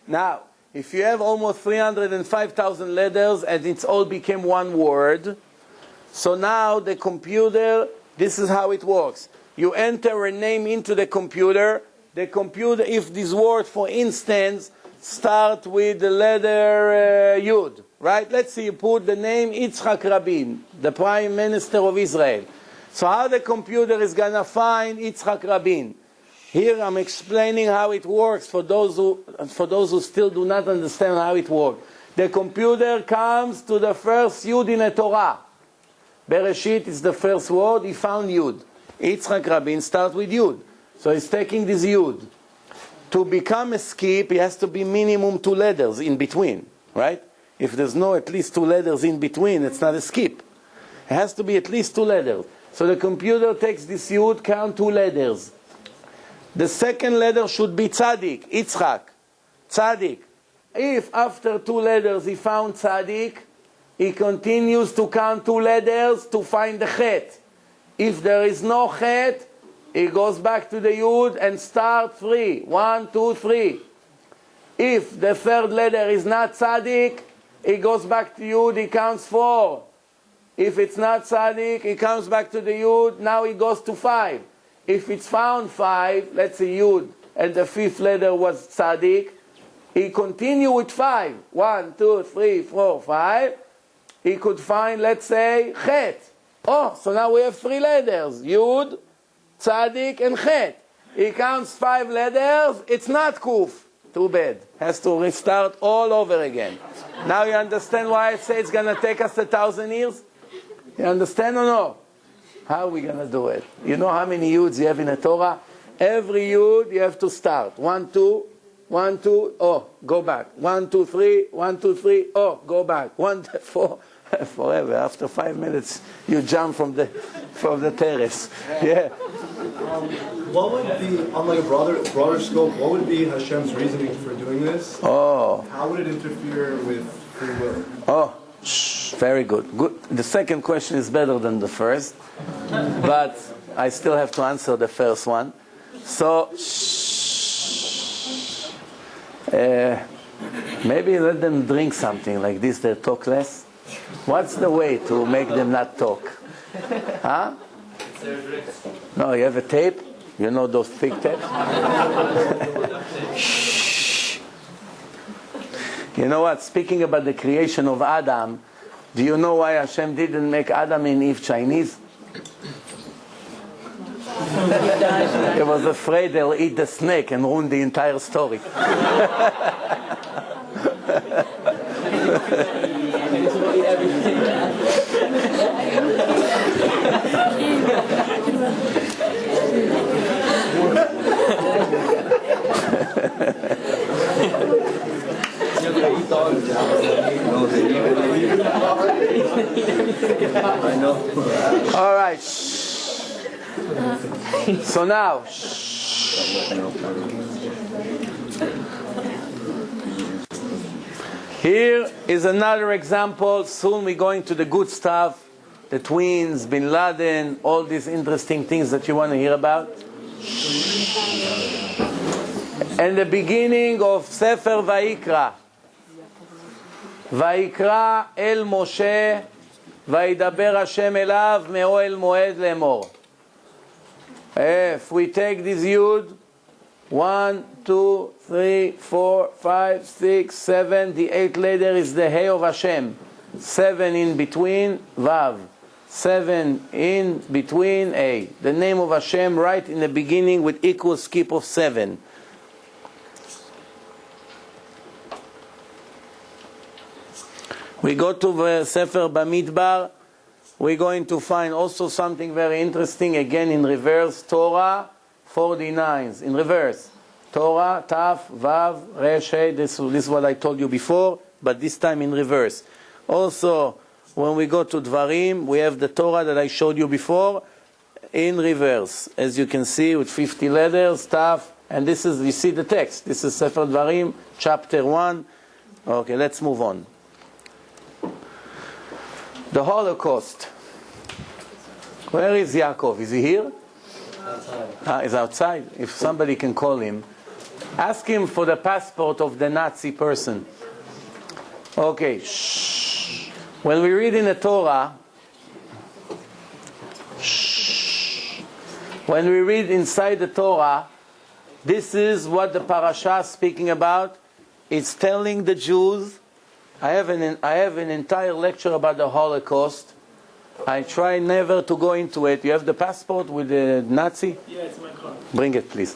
Now, if you have almost 305,000 letters and it's all became one word, so now the computer, this is how it works. You enter a name into the computer, if this word, for instance, start with the letter Yud, right? Let's see, you put the name Yitzhak Rabin, the Prime Minister of Israel. So how the computer is going to find Yitzhak Rabin? Here I'm explaining how it works for those who still do not understand how it works. The computer comes to the first Yud in the Torah. Bereshit is the first word, he found Yud. Yitzhak Rabin starts with Yud. So he's taking this Yud. To become a skip, he has to be minimum 2 letters in between, right? If there's no at least 2 letters in between, it's not a skip. It has to be at least 2 letters. So the computer takes this Yud, count 2 letters. The second letter should be Tzadik, Yitzhak, Tzadik. If after 2 letters he found Tzadik, he continues to count 2 letters to find the Chet. If there is no Chet, he goes back to the Yud and start 3. 1, 2, 3. If the third letter is not Tzadik, he goes back to Yud, he counts 4. If it's not Tzadik, he comes back to the Yud, now he goes to 5. If it's found 5, let's say Yud, and the 5th letter was Tzadik, he continue with 5. 1, 2, 3, 4, 5. He could find, let's say, Chet. Oh, so now we have 3 letters. Yud, Tzadik, and Chet. He counts 5 letters. It's not Kuf. Too bad. Has to restart all over again. Now you understand why I say it's going to take us 1,000 years? You understand or no? How are we going to do it? You know how many Yuds you have in the Torah? Every Yud you have to start. 1, 2, 1, 2, oh, go back. 1, 2, 3, 1, 2, 3, oh, go back. 1, 2, 4, forever. After 5 minutes, you jump from the terrace. Yeah. What would be, on like a broader scope, what would be Hashem's reasoning for doing this? Oh. How would it interfere with free will? Oh, very good. Good. The second question is better than the first, but I still have to answer the first one. So, maybe let them drink something like this, they talk less. What's the way to make them not talk? Huh? No, you have a tape? You know those thick tapes? Shh. You know what? Speaking about the creation of Adam, do you know why Hashem didn't make Adam and Eve Chinese? He was afraid they'll eat the snake and ruin the entire story. All right. So now, here is another example. Soon we're going to the good stuff, the twins, Bin Laden, all these interesting things that you want to hear about. And the beginning of Sefer Vayikra. Vayikra el Moshe, Vayidaber Hashem elav me'oel moed lemor. If we take this Yud, 1, 2, 3, 4, 5, 6, 7, the 8th letter is the Hey of Hashem. 7 in between, Vav. 7 in between, A. The name of Hashem right in the beginning with equal skip of 7. We go to the Sefer Bamidbar. We're going to find also something very interesting, again in reverse, Torah 49, in reverse. Torah, Taf, Vav, Resh, Hey, this is what I told you before, but this time in reverse. Also, when we go to Dvarim, we have the Torah that I showed you before, in reverse. As you can see, with 50 letters, Taf, and this is, you see the text. This is Sefer Dvarim, chapter 1. Okay, let's move on. The Holocaust. Where is Yaakov? Is he here? Outside. He's outside. If somebody can call him, ask him for the passport of the Nazi person. Okay. Shh. When we read in the Torah, shh. When we read inside the Torah, this is what the parasha is speaking about. It's telling the Jews. I have an entire lecture about the Holocaust. I try never to go into it. You have the passport with the Nazi? Yeah, it's in my car. Bring it, please.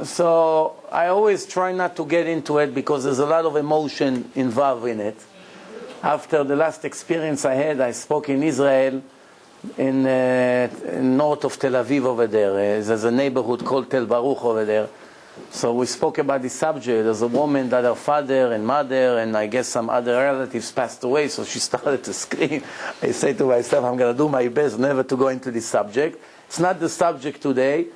So I always try not to get into it because there's a lot of emotion involved in it. After the last experience I had, I spoke in Israel, in north of Tel Aviv over there. There's a neighborhood called Tel Baruch over there. So we spoke about this subject. There's a woman that her father and mother and I guess some other relatives passed away, so she started to scream. I say to myself, I'm going to do my best never to go into this subject. It's not the subject today,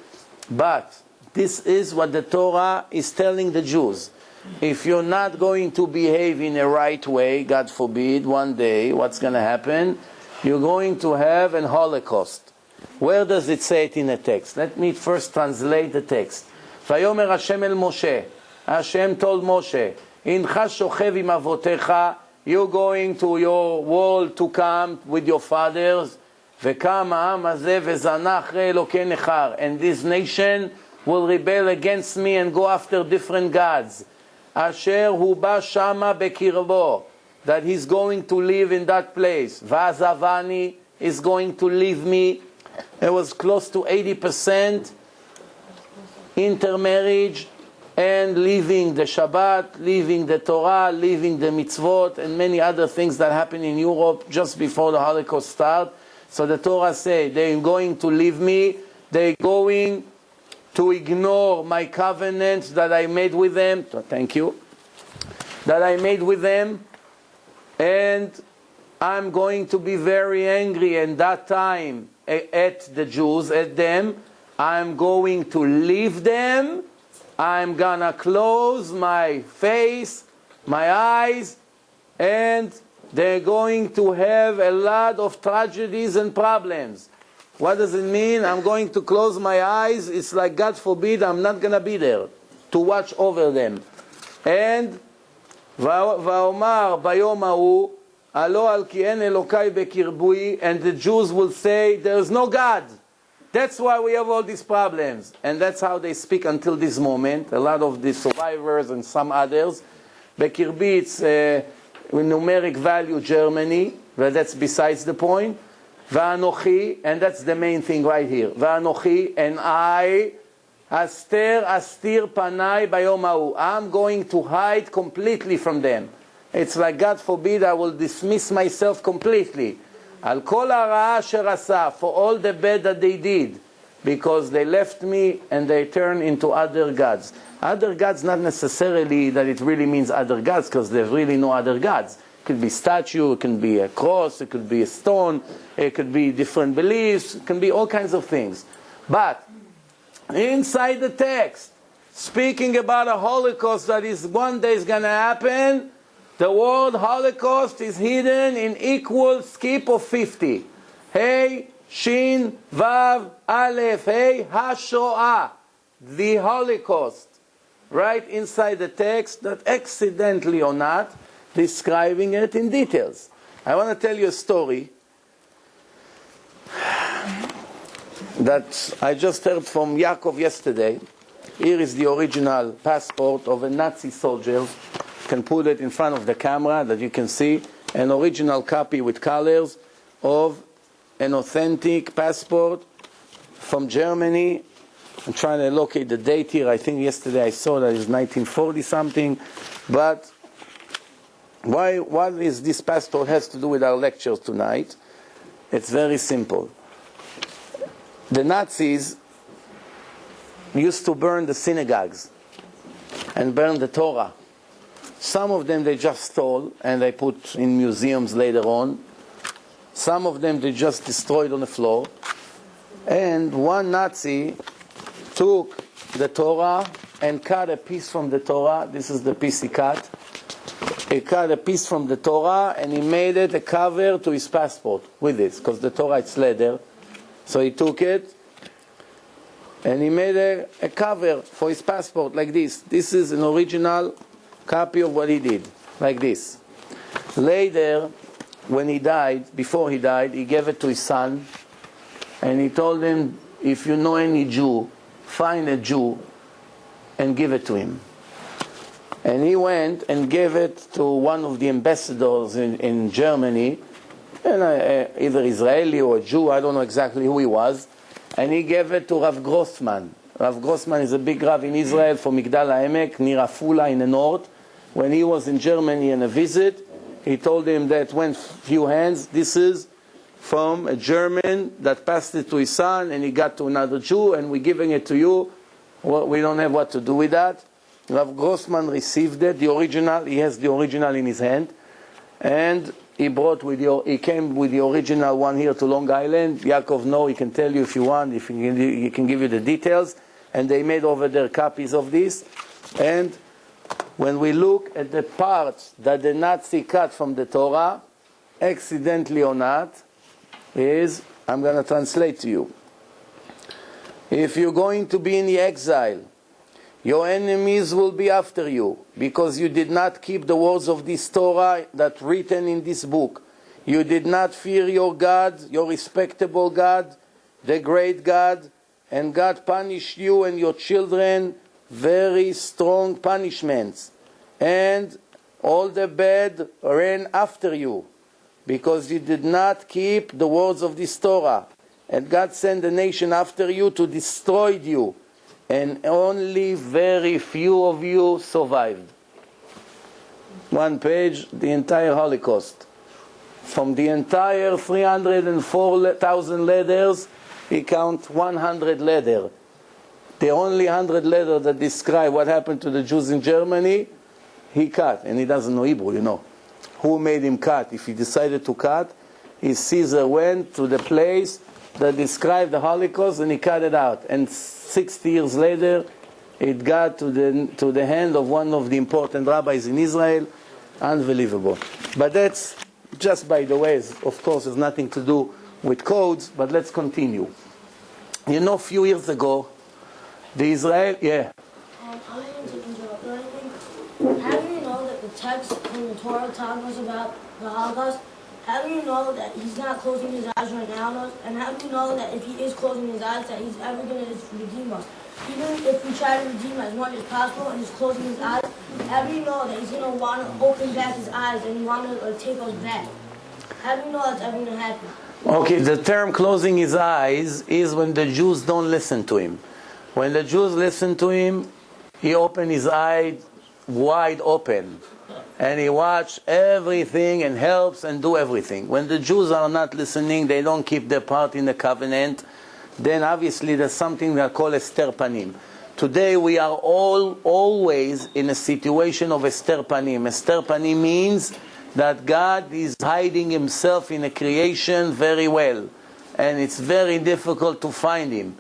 but this is what the Torah is telling the Jews. If you're not going to behave in a right way, God forbid, one day, what's going to happen? You're going to have an Holocaust. Where does it say it in the text? Let me first translate the text. ויאמר השם אל משה, Hashem told Moshe, הנך שוכב עם אבותיך, you're going to your world to come with your fathers, וקם העם הזה וזנה אחרי אלוקי נכר, and this nation will rebel against me and go after different gods, אשר הוא בא שמה בקרבו, that he's going to live in that place, ועזבני is going to leave me. It was close to 80% intermarriage and leaving the Shabbat, leaving the Torah, leaving the mitzvot, and many other things that happened in Europe just before the Holocaust started. So the Torah says they're going to leave me, they're going to ignore my covenant that I made with them. Thank you. That I made with them, and I'm going to be very angry in that time at the Jews, at them. I'm going to leave them. I'm gonna close my face, my eyes, and they're going to have a lot of tragedies and problems. What does it mean? I'm going to close my eyes. It's like, God forbid, I'm not gonna be there to watch over them. And ואומר ביום ההוא, הלא על כי אין אלוקי בקרבי, and the Jews will say, there is no God. That's why we have all these problems. And that's how they speak until this moment. A lot of the survivors and some others. Bekirbi, it's numeric value Germany, but that's besides the point. Va'anochi, and that's the main thing right here. Va'anochi, and I, astir panai bayom ha'u. I'm going to hide completely from them. It's like, God forbid, I will dismiss myself completely. Al kol hara asher asa, for all the bad that they did, because they left me and they turned into other gods. Other gods, not necessarily that it really means other gods, because there's really no other gods. It could be statue, it can be a cross, it could be a stone, it could be different beliefs, it can be all kinds of things. But inside the text, speaking about a Holocaust that is one day is going to happen, the word Holocaust is hidden in equal skip of 50. Hey, Shin, Vav, Aleph, Hey, HaShoah. The Holocaust. Right inside the text, that accidentally or not, describing it in details. I want to tell you a story that I just heard from Yaakov yesterday. Here is the original passport of a Nazi soldier. Can put it in front of the camera that you can see an original copy with colors of an authentic passport from Germany. I'm trying to locate the date here. I think yesterday I saw that it's 1940 something, but What is this pastor has to do with our lecture tonight? It's very simple. The Nazis used to burn the synagogues and burn the Torah. Some of them they just stole and they put in museums later on. Some of them they just destroyed on the floor. And one Nazi took the Torah and cut a piece from the Torah. This is the piece he cut. He cut a piece from the Torah and he made it a cover to his passport with this, because the Torah it's leather. So he took it and he made a cover for his passport like this. This is an original copy of what he did, like this. Later, when he died, before he died, he gave it to his son and he told him, if you know any Jew, find a Jew and give it to him. And he went and gave it to one of the ambassadors in Germany, and either Israeli or a Jew, I don't know exactly who he was, and he gave it to Rav Grossman. Rav Grossman is a big Rav in Israel from Migdal HaEmek, near Afula in the north. When he was in Germany on a visit, he told him that went few hands, this is from a German that passed it to his son, and he got to another Jew, and we're giving it to you. Well, we don't have what to do with that. Rav Grossman received it, the original. He has the original in his hand, and he came with the original one here to Long Island. Yaakov, no, he can tell you if you want. If he can give you the details. And they made over there copies of this. And when we look at the parts that the Nazi cut from the Torah, accidentally or not, I'm going to translate to you. If you're going to be in the exile, your enemies will be after you, because you did not keep the words of this Torah that written in this book. You did not fear your God, your respectable God, the great God, and God punished you and your children very strong punishments. And all the bad ran after you, because you did not keep the words of this Torah. And God sent the nation after you to destroy you. And only very few of you survived. One page, the entire Holocaust. From the entire 304,000 letters, he count 100 letters. The only 100 letters that describe what happened to the Jews in Germany, he cut. And he doesn't know Hebrew, you know. Who made him cut? If he decided to cut, his Caesar went to the place that described the Holocaust and he cut it out. And 60 years later, it got to the hand of one of the important rabbis in Israel. Unbelievable. But that's just by the way. Of course, it's nothing to do with codes, but let's continue. You know, a few years ago, the Israel... Yeah. I didn't to interrupt or anything. How do you know that the text from the Torah tells us about the Holocaust? How do you know that he's not closing his eyes right now? And how do you know that if he is closing his eyes, that he's ever going to redeem us? Even if we try to redeem as much as possible and he's closing his eyes, how do you know that he's going to want to open back his eyes and want to take us back? How do you know that's ever going to happen? Okay, the term closing his eyes is when the Jews don't listen to him. When the Jews listen to him, he opened his eyes wide open. And he watch everything and helps and do everything. When the Jews are not listening, they don't keep their part in the covenant, then obviously there's something that called Ester Panim. Today we are always in a situation of Ester Panim. Ester Panim means that God is hiding himself in a creation very well. And it's very difficult to find him.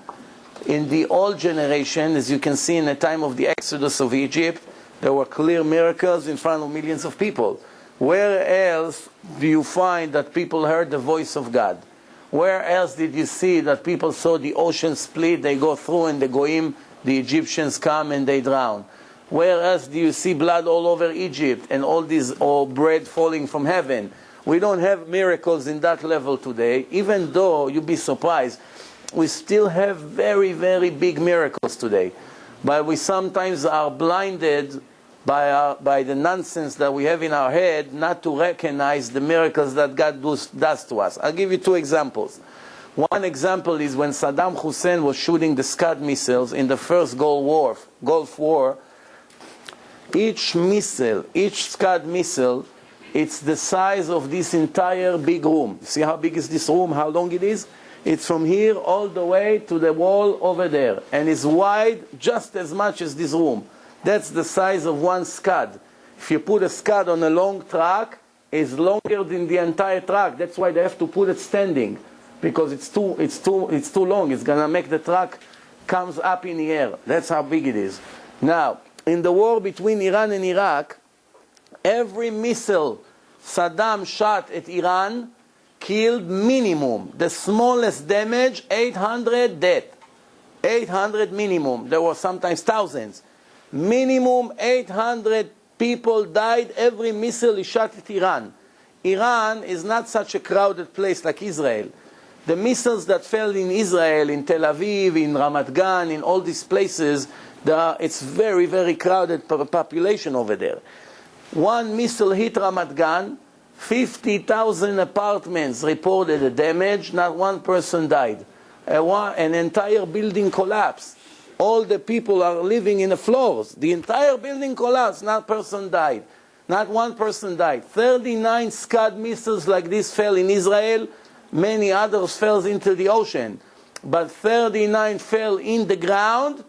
In the old generation, as you can see in the time of the Exodus of Egypt, there were clear miracles in front of millions of people. Where else do you find that people heard the voice of God? Where else did you see that people saw the ocean split, they go through and the Goyim, the Egyptians come and they drown? Where else do you see blood all over Egypt and all this or bread falling from heaven? We don't have miracles in that level today, even though you'd be surprised. We still have very, very big miracles today. But we sometimes are blinded by the nonsense that we have in our head not to recognize the miracles that God does to us. I'll give you two examples. One example is when Saddam Hussein was shooting the Scud missiles in the first Gulf War. Each Scud missile It's the size of this entire big room. See how big is this room, how long it is? It's from here all the way to the wall over there. And it's wide just as much as this room. That's the size of one scud. If you put a scud on a long track, it's longer than the entire track. That's why they have to put it standing, because it's too long. It's gonna make the track comes up in the air. That's how big it is. Now, in the war between Iran and Iraq, every missile Saddam shot at Iran killed minimum, the smallest damage, 800 dead. 800 minimum. There were sometimes thousands. Minimum 800 people died every missile he shot at Iran. Iran is not such a crowded place like Israel. The missiles that fell in Israel, in Tel Aviv, in Ramat Gan, in all these places, it's very, very crowded population over there. One missile hit Ramat Gan, 50,000 apartments reported the damage, not one person died. An entire building collapsed. All the people are living in the floors. The entire building collapsed, not person died. Not one person died. 39 Scud missiles like this fell in Israel. Many others fell into the ocean. But 39 fell in the ground.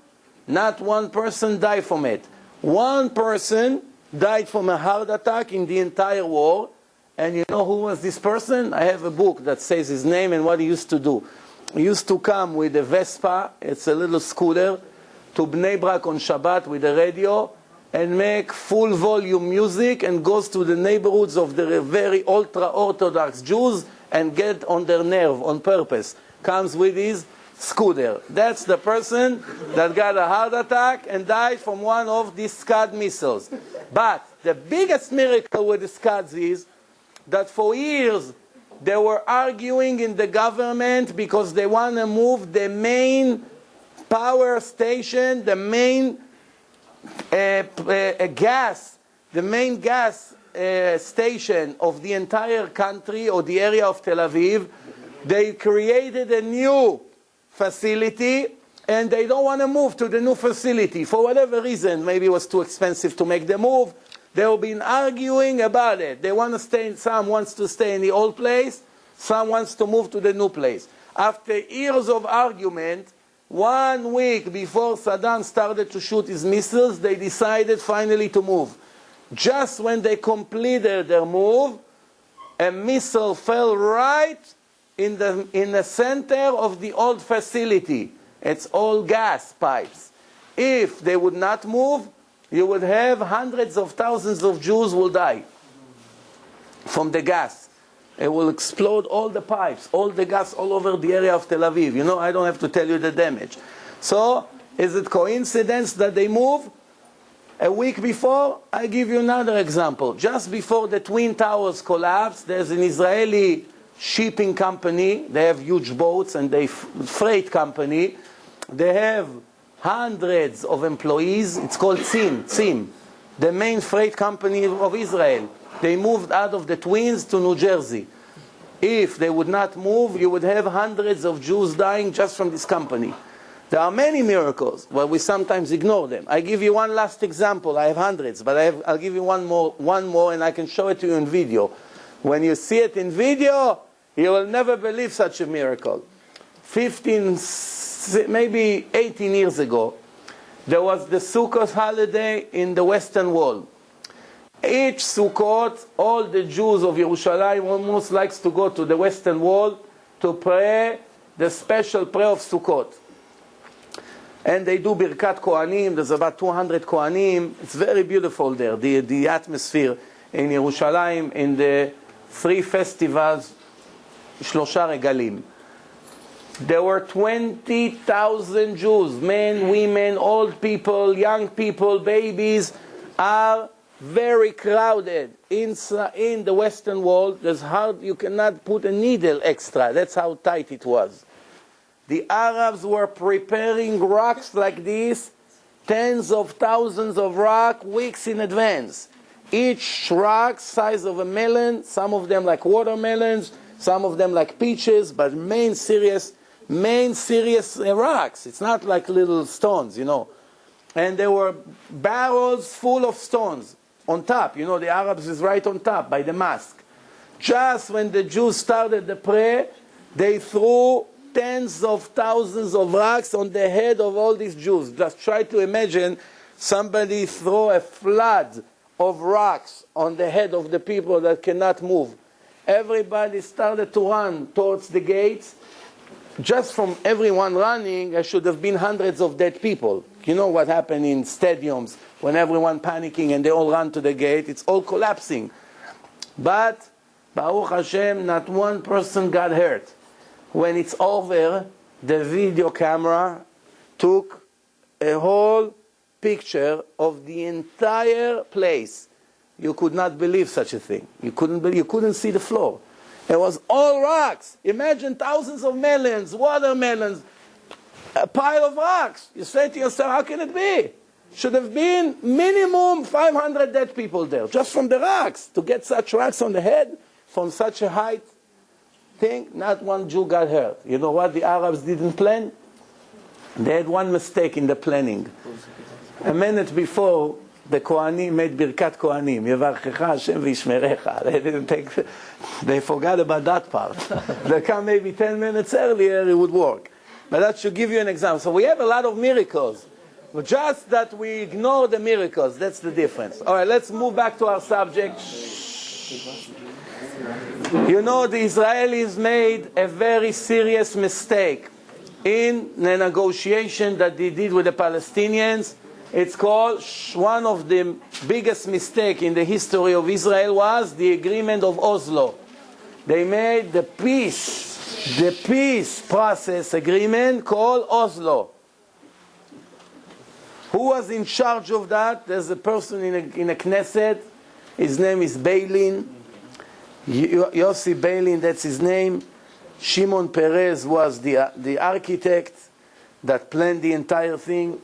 Not one person died from it. One person died from a heart attack in the entire war. And you know who was this person? I have a book that says his name and what he used to do. He used to come with a Vespa, it's a little scooter, to Bnei Brak on Shabbat with a radio and make full volume music and goes to the neighborhoods of the very ultra-Orthodox Jews and get on their nerve on purpose. Comes with his scooter. That's the person that got a heart attack and died from one of these Scud missiles. But the biggest miracle with the Scuds is that for years they were arguing in the government because they want to move the main power station, the main gas station of the entire country or the area of Tel Aviv. They created a new facility and they don't want to move to the new facility for whatever reason. Maybe it was too expensive to make the move. They've been arguing about it. They want to stay. Some wants to stay in the old place. Some wants to move to the new place. After years of argument, 1 week before Saddam started to shoot his missiles, they decided finally to move. Just when they completed their move, a missile fell right in the center of the old facility. It's all gas pipes. If they would not move, you would have hundreds of thousands of Jews will die from the gas. It will explode all the pipes, all the gas all over the area of Tel Aviv. You know, I don't have to tell you the damage. So, is it coincidence that they move? A week before, I give you another example. Just before the Twin Towers collapsed, there's an Israeli shipping company. They have huge boats and they freight company. They have hundreds of employees. It's called Tzim, the main freight company of Israel. They moved out of the Twins to New Jersey. If they would not move, you would have hundreds of Jews dying just from this company. There are many miracles, but we sometimes ignore them. I give you one last example. I have hundreds, but I'll give you one more, and I can show it to you in video. When you see it in video, you will never believe such a miracle. 15, maybe 18 years ago, there was the Sukkot holiday in the Western Wall. Each Sukkot, all the Jews of Yerushalayim almost likes to go to the Western Wall to pray the special prayer of Sukkot. And they do Birkat Kohanim. There's about 200 Kohanim. It's very beautiful there, the atmosphere in Yerushalayim, in the 3 festivals, Shlosha Regalim. There were 20,000 Jews, men, women, old people, young people, babies, are very crowded in the Western Wall. There's you cannot put a needle extra. That's how tight it was. The Arabs were preparing rocks like this, tens of thousands of rocks, weeks in advance. Each rock size of a melon, some of them like watermelons, some of them like peaches, but main serious rocks. It's not like little stones, you know. And there were barrels full of stones. on top. You know, the Arabs is right on top by the mosque. Just when the Jews started the prayer, they threw tens of thousands of rocks on the head of all these Jews. Just try to imagine somebody throw a flood of rocks on the head of the people that cannot move. Everybody started to run towards the gates. Just from everyone running, there should have been hundreds of dead people. You know what happened in stadiums when everyone panicking and they all run to the gate? It's all collapsing. But, Baruch Hashem, not one person got hurt. When it's over, the video camera took a whole picture of the entire place. You could not believe such a thing. You couldn't see the floor. It was all rocks. Imagine thousands of melons, watermelons, a pile of rocks. You say to yourself, how can it be? Should have been minimum 500 dead people there, just from the rocks. To get such rocks on the head from such a height thing, not one Jew got hurt. You know what the Arabs didn't plan? They had one mistake in the planning. A minute before, the Kohanim made Birkat Kohanim, Yevarchecha Hashem v'yishmerecha. They forgot about that part. They come maybe 10 minutes earlier, it would work. But that should give you an example. So we have a lot of miracles. But just that we ignore the miracles, that's the difference. All right, let's move back to our subject. You know, the Israelis made a very serious mistake in the negotiation that they did with the Palestinians. It's called, one of the biggest mistakes in the history of Israel was the agreement of Oslo. They made the peace process agreement called Oslo. Who was in charge of that? There's a person in a Knesset. His name is Beilin. Yossi Beilin, that's his name. Shimon Peres was the architect that planned the entire thing.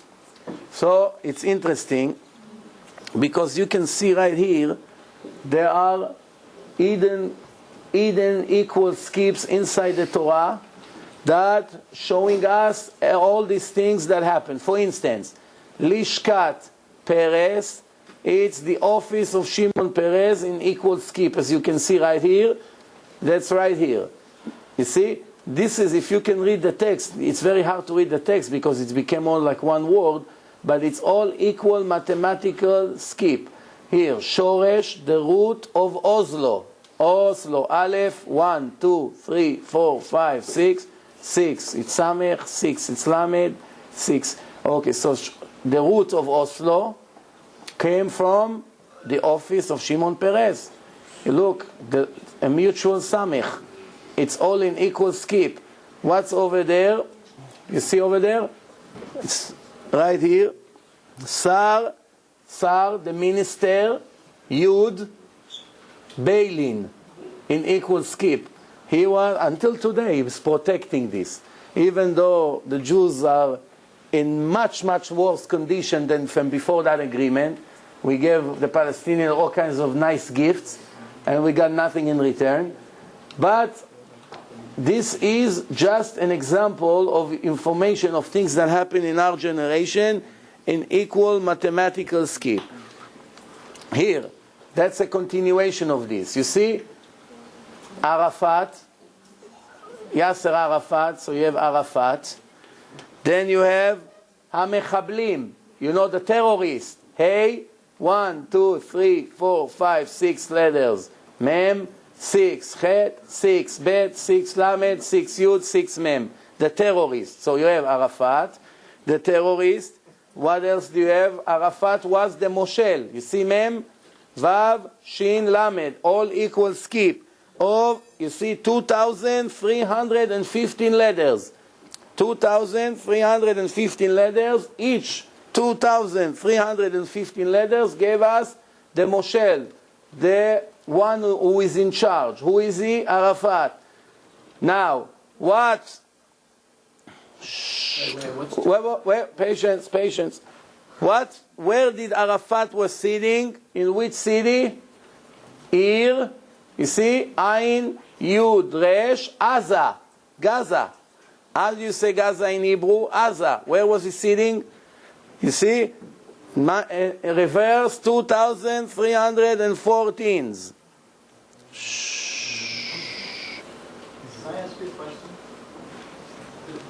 So it's interesting because you can see right here there are Eden equal skips inside the Torah that showing us all these things that happen. For instance, Lishkat Peres, it's the office of Shimon Peres in equal skip, as you can see right here. That's right here. You see, this is, if you can read the text, it's very hard to read the text because it became all like one word, but it's all equal mathematical skip. Here, Shoresh, the root of Oslo. Oslo, Aleph, 1, 2, 3, 4, 5, 6, 6. It's Samech, 6. It's Lamed, 6. Okay, so the root of Oslo came from the office of Shimon Peres. You look, a mutual Samech. It's all in equal skip. What's over there? You see over there? It's right here. Sar, the minister, Yud, Beilin, in equal skip. He was, until today, he was protecting this. Even though the Jews are in much, much worse condition than from before that agreement. We gave the Palestinians all kinds of nice gifts, and we got nothing in return. But this is just an example of information of things that happen in our generation in equal mathematical skip. Here, that's a continuation of this. You see, Arafat, Yasser Arafat, so you have Arafat. Then you have HaMechablim, you know, the terrorist. Hey, 1, 2, 3, 4, 5, 6 letters. Mem, 6. Chet, 6. Bet, 6. Lamed, 6. Yud, 6. Mem. The terrorist. So you have Arafat, the terrorist. What else do you have? Arafat was the Moshel. You see Mem, Vav, Shin, Lamed. All equal skip. Of, you see, 2,315 letters. 2,315 letters. Each 2,315 letters gave us the Moshel, the one who is in charge. Who is he? Arafat. Now, what? Wait, patience. What? Where did Arafat was sitting? In which city? Ir. You see? Ain, Yud, Resh, Gaza. Gaza. How do you say Gaza in Hebrew? Gaza. Where was he sitting? You see? Reverse 2,314. Can I ask you a question?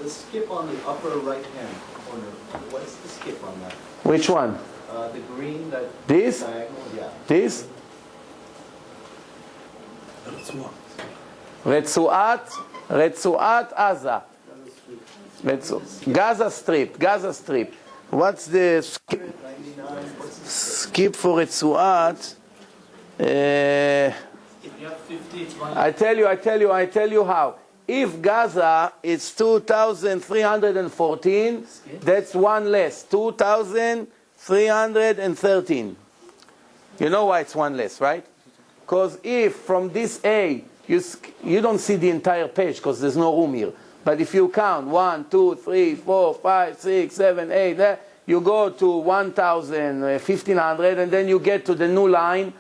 The skip on the upper right-hand corner, what's the skip on that? Which one? The green, that This? diagonal, yeah. This? Retzuat Aza. Gaza Strip. What's the skip? 99, what's the Skip for Retzuat? If you have 50, it's one. I tell you how. If Gaza is 2,314, that's one less. 2,313. You know why it's one less, right? Because if from this A, you don't see the entire page because there's no room here. But if you count 1, 2, 3, 4, 5, 6, 7, 8, you go to 1,000, 1,500, and then you get to the new line,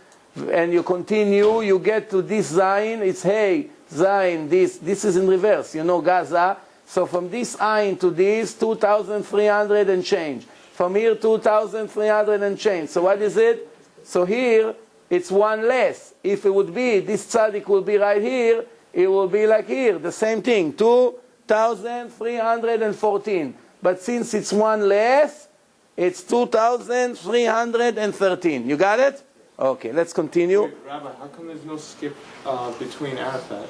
and you continue, you get to this Zayin, it's Hey, Zayin, this is in reverse, you know, Gaza. So from this Ayin to this, 2,300 and change. From here, 2,300 and change. So what is it? So here, it's one less. If it would be, this tzaddik will be right here, it will be like here, the same thing, 2,314. But since it's one less, it's 2,313. You got it? Okay, let's continue. Wait, Rabbi, how come there's no skip between Arafat?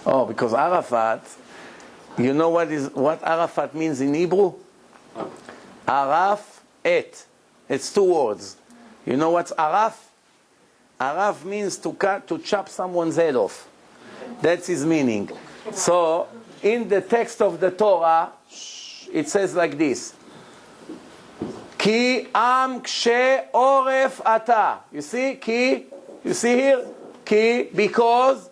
Oh, because Arafat, you know what Arafat means in Hebrew? Araf et. It's two words. You know what's Araf? Araf means to chop someone's head off. That's his meaning. So, in the text of the Torah, it says like this. Ki am kshe oref ata. You see? Ki. You see here? Ki. Because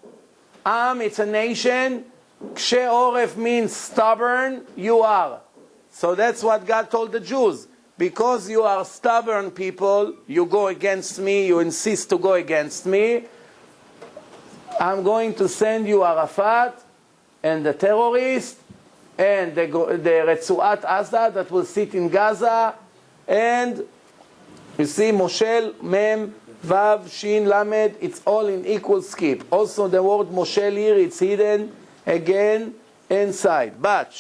am, it's a nation. Kshe oref means stubborn. You are. So that's what God told the Jews. Because you are stubborn people, you go against me, you insist to go against me, I'm going to send you Arafat and the terrorist and the Retzuat Aza that will sit in Gaza, and you see Moshel, Mem, Vav, Shin, Lamed, it's all in equal skip. Also the word Moshel here, it's hidden again inside. But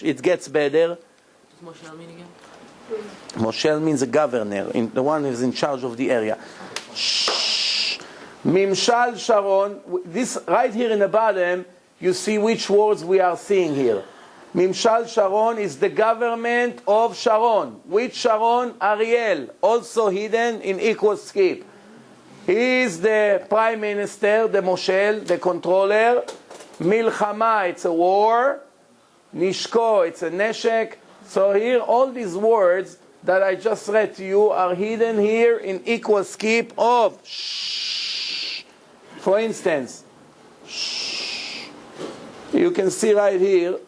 it gets better. What does Moshel mean again? Moshel means a governor, the one who's in charge of the area. Mimshal Sharon, this right here in the bottom, you see which words we are seeing here. Mimshal Sharon is the government of Sharon. Which Sharon? Ariel, also hidden in equal skip. He is the prime minister, the Moshel, the controller. Milchama, it's a war. Nishko, it's a neshek. So here, all these words that I just read to you are hidden here in equal skip of shh. For instance, shh. You can see right here.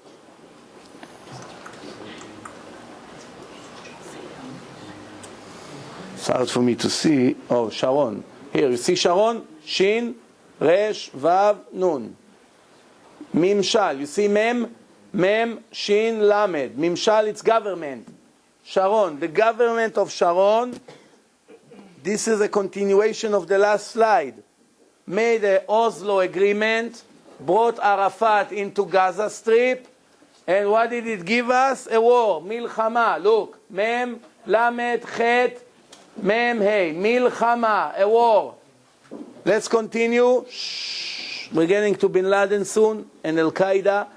It's hard for me to see. Oh, Sharon. Here, you see Sharon? Shin, Resh, Vav, Nun. Mimshal. You see Mem? Mem, Shin, Lamed. Mimshal, it's government. Sharon, the government of Sharon, this is a continuation of the last slide, made the Oslo agreement, brought Arafat into Gaza Strip, and what did it give us? A war, Milchama. Look, Mem, Lamed, Chet, Mem, Hey, Milchama, a war. Let's continue. Shh. We're getting to Bin Laden soon, and Al-Qaeda.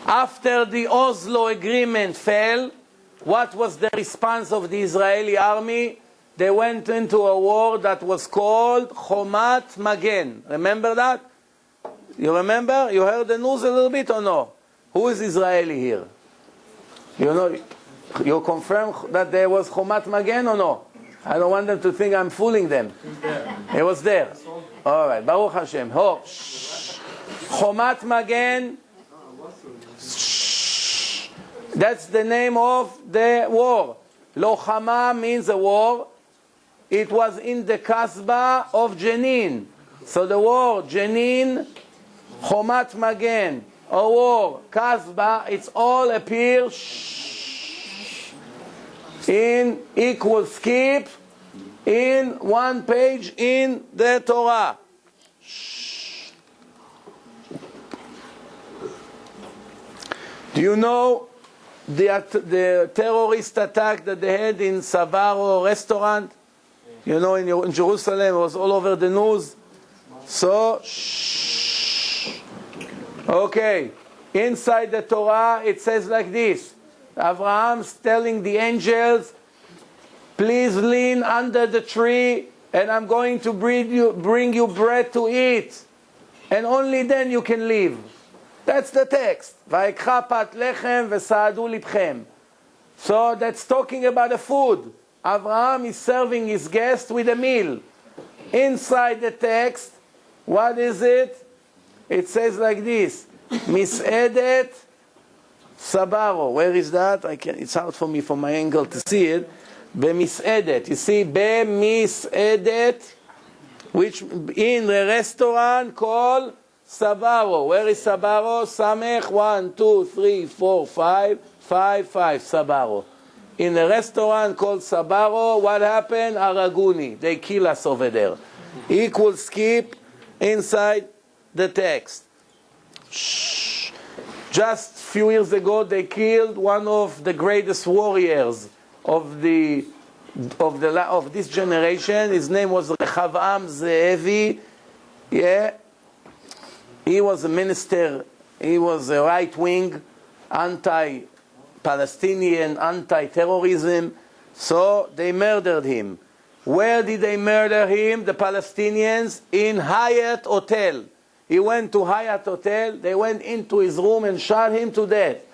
After the Oslo agreement fell, what was the response of the Israeli army? They went into a war that was called Chomat Magen. Remember that? You remember? You heard the news a little bit or no? Who is Israeli here? You know, you confirm that there was Chomat Magen or no? I don't want them to think I'm fooling them. It was there. All right, Baruch Hashem. Ho. Chomat Magen. That's the name of the war. Lochama means a war. It was in the Kasbah of Jenin. So the war, Jenin, Chomat Magen. Or kasba, it's all appear in equal skip in one page in the Torah. Do you know the terrorist attack that they had in Savaro restaurant? You know, in Jerusalem, it was all over the news. So, okay, inside the Torah it says like this. Abraham's telling the angels, please lean under the tree and I'm going to bring you bread to eat. And only then you can leave. That's the text. Vayikcha pat lechem v'saadu libchem. So that's talking about the food. Abraham is serving his guest with a meal. Inside the text, what is it? It says like this. Mis'edet Sabaro. Where is that? It's hard for me from my angle to see it. Bemis'edet. You see, Bemis'edet, which in the restaurant called Sabaro. Where is Sabaro? Samech 1, 2, 3, 4, 5, 5, 5. Sabaro. In a restaurant called Sabaro, what happened? Araguni. They kill us over there. Equal skip inside the text. Just a few years ago, they killed one of the greatest warriors of this generation. His name was Rechavam Ze'evi. Yeah. He was a minister. He was a right-wing, anti-Palestinian, anti-terrorism. So they murdered him. Where did they murder him? The Palestinians in Hyatt Hotel. He went to Hyatt Hotel. They went into his room and shot him to death.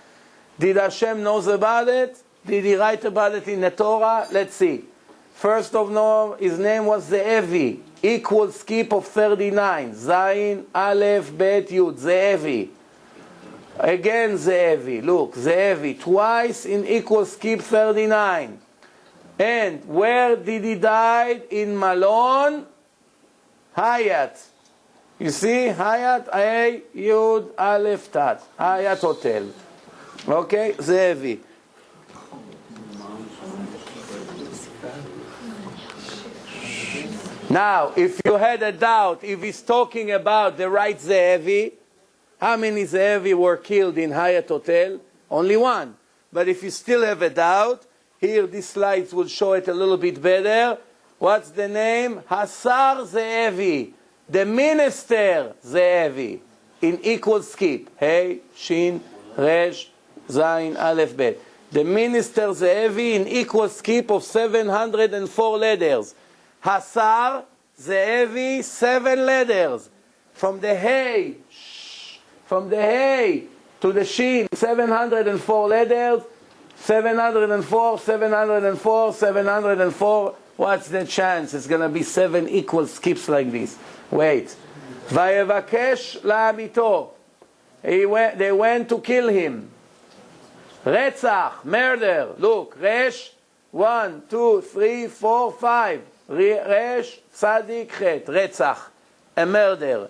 Did Hashem knows about it? Did he write about it in the Torah? Let's see. First of all, his name was Ze'evi. Equal skip of 39. Zayin, Aleph, Bet, Yud. Ze'evi. Again Ze'evi. Look, Ze'evi. Twice in equal skip 39. And where did he die? In Malon, Hyatt. You see, Hyatt, A, Yud, Aleph, Tat. Hyatt Hotel. Okay, Ze'evi. Now, if you had a doubt if he's talking about the right Ze'evi, how many Ze'evi were killed in Hyatt Hotel? Only one. But if you still have a doubt, here these slides will show it a little bit better. What's the name? Hasar Ze'evi. The minister Ze'evi. In equal skip. Hey, Shin, Resh, Zayin, Aleph, Bet. The minister Ze'evi in equal skip of 704 letters. Hasar Ze'evi, 7 letters. From the Hey to the Shin, 704 letters. 704, 704, 704. What's the chance? It's going to be 7 equal skips like this. Wait. Vayevakesh la'amito. They went to kill him. Retzach, murder. Look, Resh, 1, 2, 3, 4, 5. Resh, Tzadik, Chet, Retzach, a murder.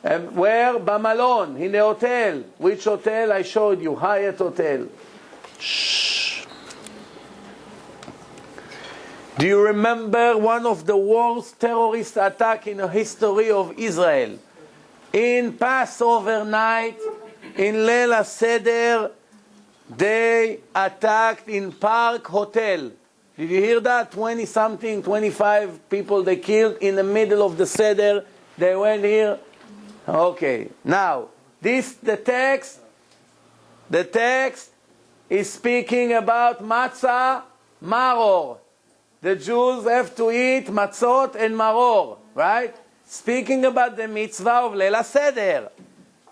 Where? Bamalon, in the hotel. Which hotel? I showed you, Hyatt Hotel. Shh. Do you remember one of the worst terrorist attacks in the history of Israel? In Passover night, in Leil HaSeder, they attacked in Park Hotel. Did you hear that? 20-something, 25 people they killed in the middle of the Seder. They went here. Okay. Now, the text is speaking about matzah, maror. The Jews have to eat matzot and maror, right? Speaking about the mitzvah of Leil HaSeder.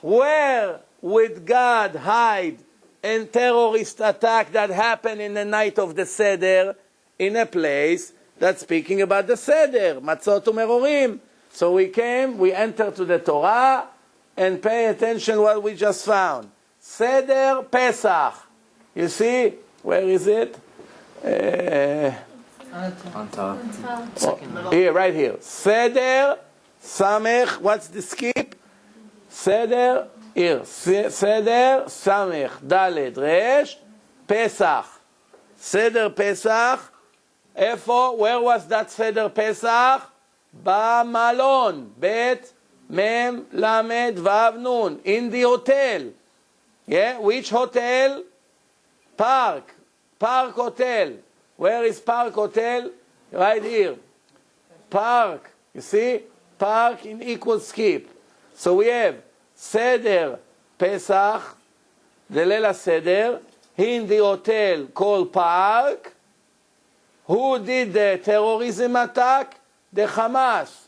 Where would God hide a terrorist attack that happened in the night of the Seder? In a place that's speaking about the Seder, matzot u'merorim. So we entered to the Torah, and pay attention what we just found. Seder Pesach. You see, where is it? Here, right here. Seder, Samech, what's the skip? Seder, here, Seder, Samech, Dalet, Resh, Pesach. Seder Pesach, where was that Seder Pesach? Bamalon, Bet, Mem, Lamed, Vav, Nun, in the hotel. Yeah, which hotel? Park Hotel. Where is Park Hotel? Right here. Park, you see? Park in equal skip. So we have Seder Pesach, the Lela Seder, in the hotel called Park. Who did the terrorism attack? The Hamas.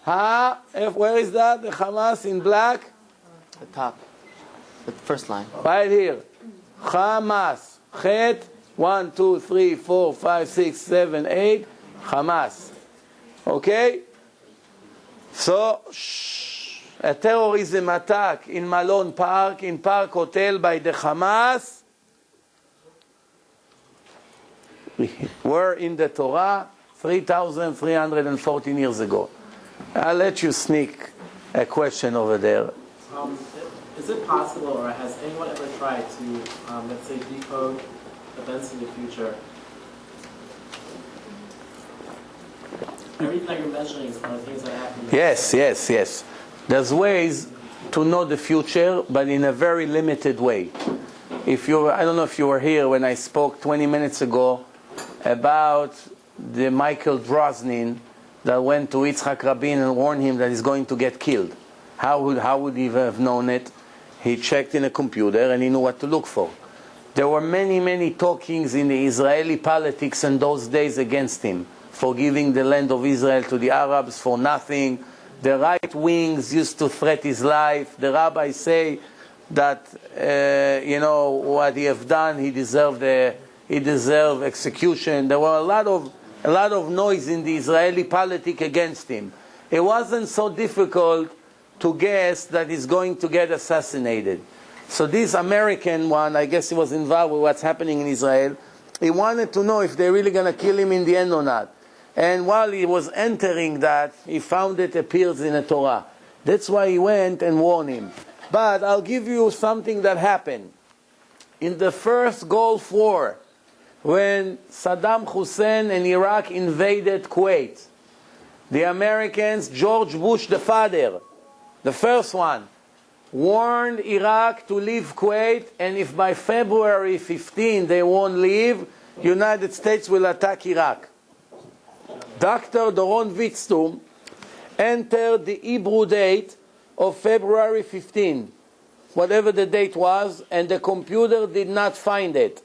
Where is that? The Hamas in black? The top. The first line. Right here. Hamas. Chet. 1, 2, 3, 4, 5, 6, 7, 8. Hamas. Okay? So, a terrorism attack in Malone Park, in Park Hotel by the Hamas, were in the Torah 3,314 years ago. I'll let you sneak a question over there. Is it possible, or has anyone ever tried to, let's say, decode events in the future? Everything that you're measuring are things that happen. Yes. There's ways to know the future, but in a very limited way. I don't know if you were here when I spoke 20 minutes ago about the Michael Drosnin that went to Yitzhak Rabin and warned him that he's going to get killed. How would he have known it? He checked in a computer and he knew what to look for. There were many talkings in the Israeli politics in those days against him, for giving the land of Israel to the Arabs for nothing. The right wings used to threat his life. The rabbis say that what he have done, he deserved execution. There were a lot of noise in the Israeli politics against him. It wasn't so difficult to guess that he's going to get assassinated. So this American one, I guess he was involved with what's happening in Israel. He wanted to know if they're really going to kill him in the end or not. And while he was entering that, he found it appears in the Torah. That's why he went and warned him. But I'll give you something that happened. In the first Gulf War, when Saddam Hussein and Iraq invaded Kuwait, the Americans, George Bush the father, the first one, warned Iraq to leave Kuwait, and if by February 15 they won't leave, United States will attack Iraq. Dr. Doron Witztum entered the Hebrew date of February 15, whatever the date was, and the computer did not find it.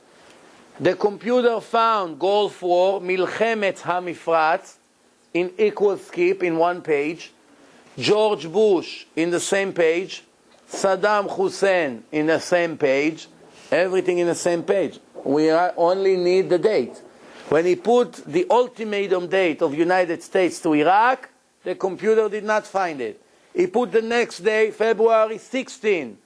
The computer found Gulf War, Milchemet HaMifratz, in equal skip in one page, George Bush in the same page, Saddam Hussein in the same page, everything in the same page. We only need the date. When he put the ultimatum date of United States to Iraq, the computer did not find it. He put the next day, February 16,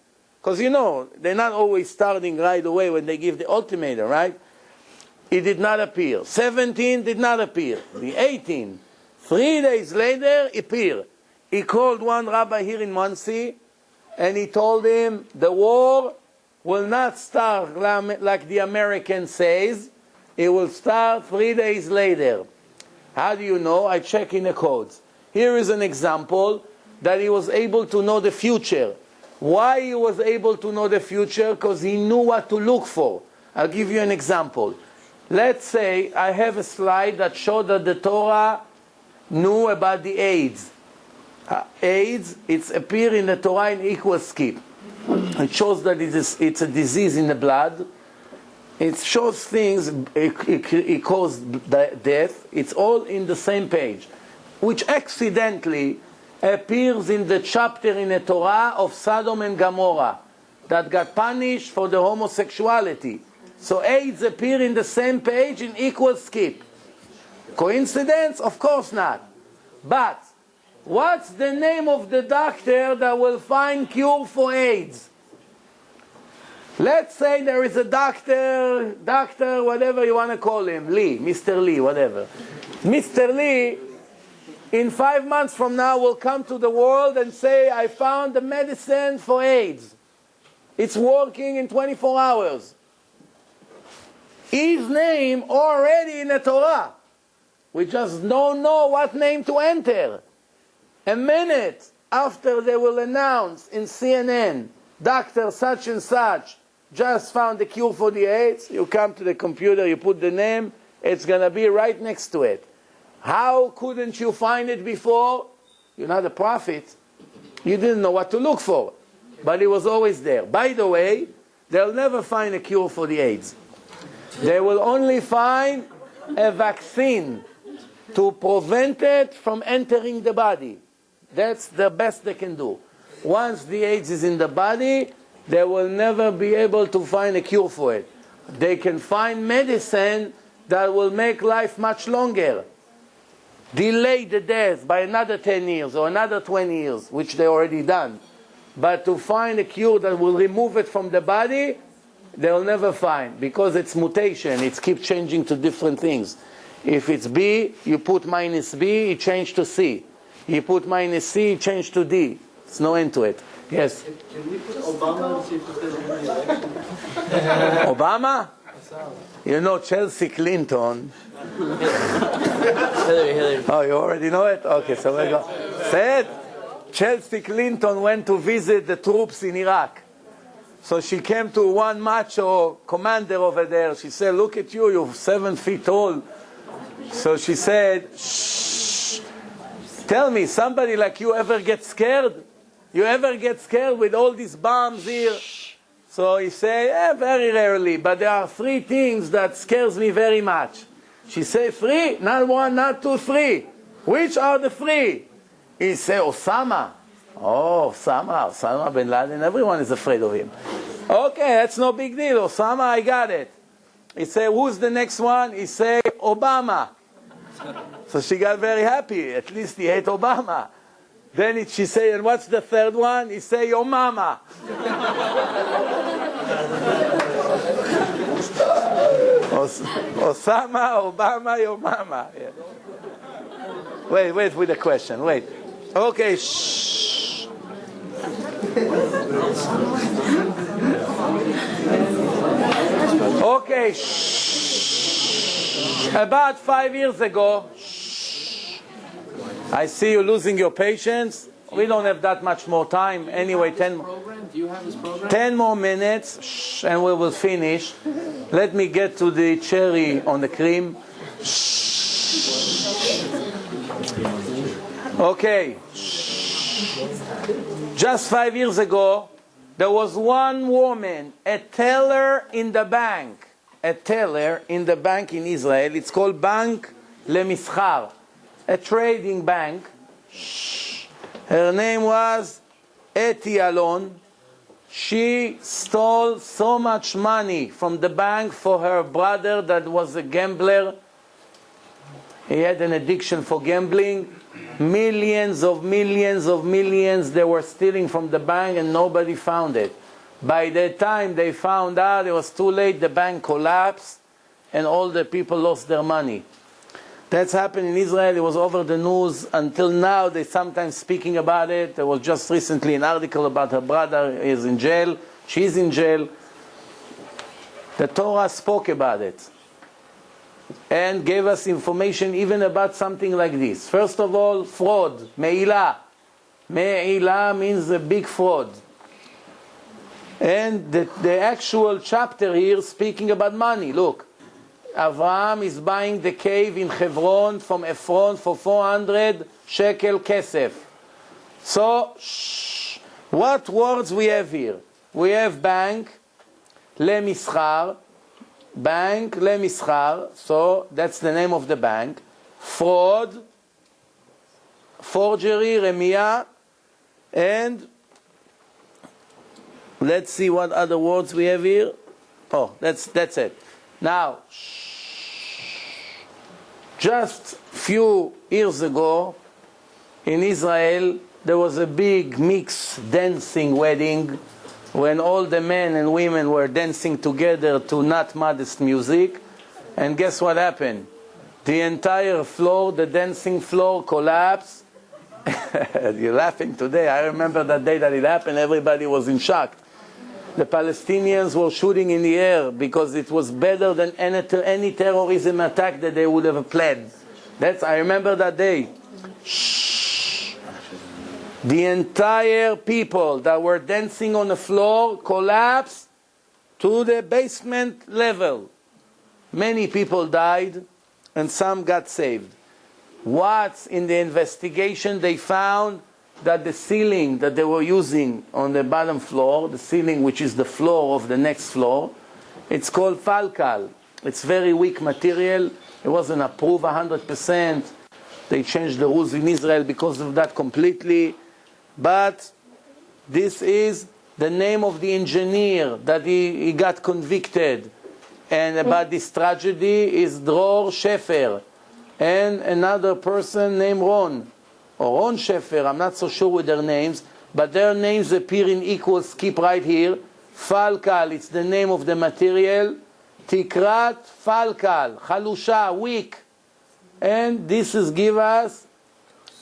because they're not always starting right away when they give the ultimatum, right? It did not appear. 17 did not appear. The 18, 3 days later, appeared. He called one rabbi here in Monsey, and he told him, the war will not start like the American says. It will start 3 days later. How do you know? I check in the codes. Here is an example that he was able to know the future. Why he was able to know the future? Because he knew what to look for. I'll give you an example. Let's say I have a slide that showed that the Torah knew about the AIDS. AIDS, it's appeared in the Torah in equal skip. It shows that it's a disease in the blood. It shows things, it causes death. It's all in the same page, which accidentally appears in the chapter in the Torah of Sodom and Gomorrah that got punished for the homosexuality. So AIDS appear in the same page in equal skip. Coincidence? Of course not. But what's the name of the doctor that will find cure for AIDS? Let's say there is a doctor, whatever you want to call him, Lee, Mr. Lee, whatever. Mr. Lee in 5 months from now will come to the world and say, I found the medicine for AIDS. It's working in 24 hours. His name already in the Torah. We just don't know what name to enter. A minute after they will announce in CNN, Dr. such and such just found the cure for the AIDS, you come to the computer, you put the name, it's going to be right next to it. How couldn't you find it before? You're not a prophet. You didn't know what to look for. But it was always there. By the way, they'll never find a cure for the AIDS. They will only find a vaccine to prevent it from entering the body. That's the best they can do. Once the AIDS is in the body, they will never be able to find a cure for it. They can find medicine that will make life much longer. Delay the death by another 10 years or another 20 years, which they already done. But to find a cure that will remove it from the body, they will never find, because it's mutation. It keeps changing to different things. If it's B, you put minus B, it changed to C. You put minus C, it changed to D. There's no end to it. Yes? Can we put Obama and see if there's any election? Obama? You know Chelsea Clinton. Hillary. Oh, you already know it? Okay, so we go. Say it. Chelsea Clinton went to visit the troops in Iraq. So she came to one macho commander over there. She said, look at you, you're 7 feet tall. So she said, shh, tell me, somebody like you ever get scared? You ever get scared with all these bombs here? So he said, very rarely, but there are 3 things that scares me very much. She said, 3? Not 1, not 2, 3. Which are the 3? He said, Osama. Oh, Osama bin Laden, everyone is afraid of him. Okay, that's no big deal. Osama, I got it. He said, who's the next one? He said, Obama. So she got very happy. At least he ate Obama. Then she said, and what's the 3rd one? He said, your mama. Osama, Obama, your mama. Yeah. Wait with the question. Wait. Okay, shh. Okay, shh. About 5 years ago, shh. I see you losing your patience. We don't have that much more time. Anyway, 10 more minutes, shh, and we will finish. Let me get to the cherry on the cream. Shh. Okay. Just 5 years ago, there was one woman, a teller in the bank. A teller in the bank in Israel. It's called Bank LeMischar, a trading bank. Her name was Eti Alon. She stole so much money from the bank for her brother that was a gambler. He had an addiction for gambling. Millions of millions they were stealing from the bank, and nobody found it. By the time they found out, it was too late. The bank collapsed and all the people lost their money. That's happened in Israel. It was over the news. Until now, they're sometimes speaking about it. There was just recently an article about her brother is in jail. She's in jail. The Torah spoke about it and gave us information even about something like this. First of all, fraud, me'ilah. Me'ilah means a big fraud. And the actual chapter here speaking about money. Look, Avraham is buying the cave in Hebron from Ephron for 400 shekel kesef. So, what words we have here? We have bank, lemischar, bank, lemischar, so that's the name of the bank. Fraud, forgery, remiyah, and let's see what other words we have here. Oh, that's it. Now, just few years ago in Israel, there was a big mixed dancing wedding when all the men and women were dancing together to not modest music. And guess what happened? The entire floor, the dancing floor collapsed. You're laughing today. I remember that day that it happened. Everybody was in shock. The Palestinians were shooting in the air because it was better than any terrorism attack that they would have planned. I remember that day. Shh. The entire people that were dancing on the floor collapsed to the basement level. Many people died and some got saved. What's in the investigation? They found that the ceiling that they were using on the bottom floor, the ceiling which is the floor of the next floor, it's called falcal. It's very weak material. It wasn't approved 100%. They changed the rules in Israel because of that completely. But this is the name of the engineer that he got convicted. And about this tragedy is Dror Shefer. And another person named Ron. Or Ron Shefer, I'm not so sure with their names. But their names appear in equal skip right here. Falcal, it's the name of the material. Tikrat Falcal, Chalusha, weak. And this is give us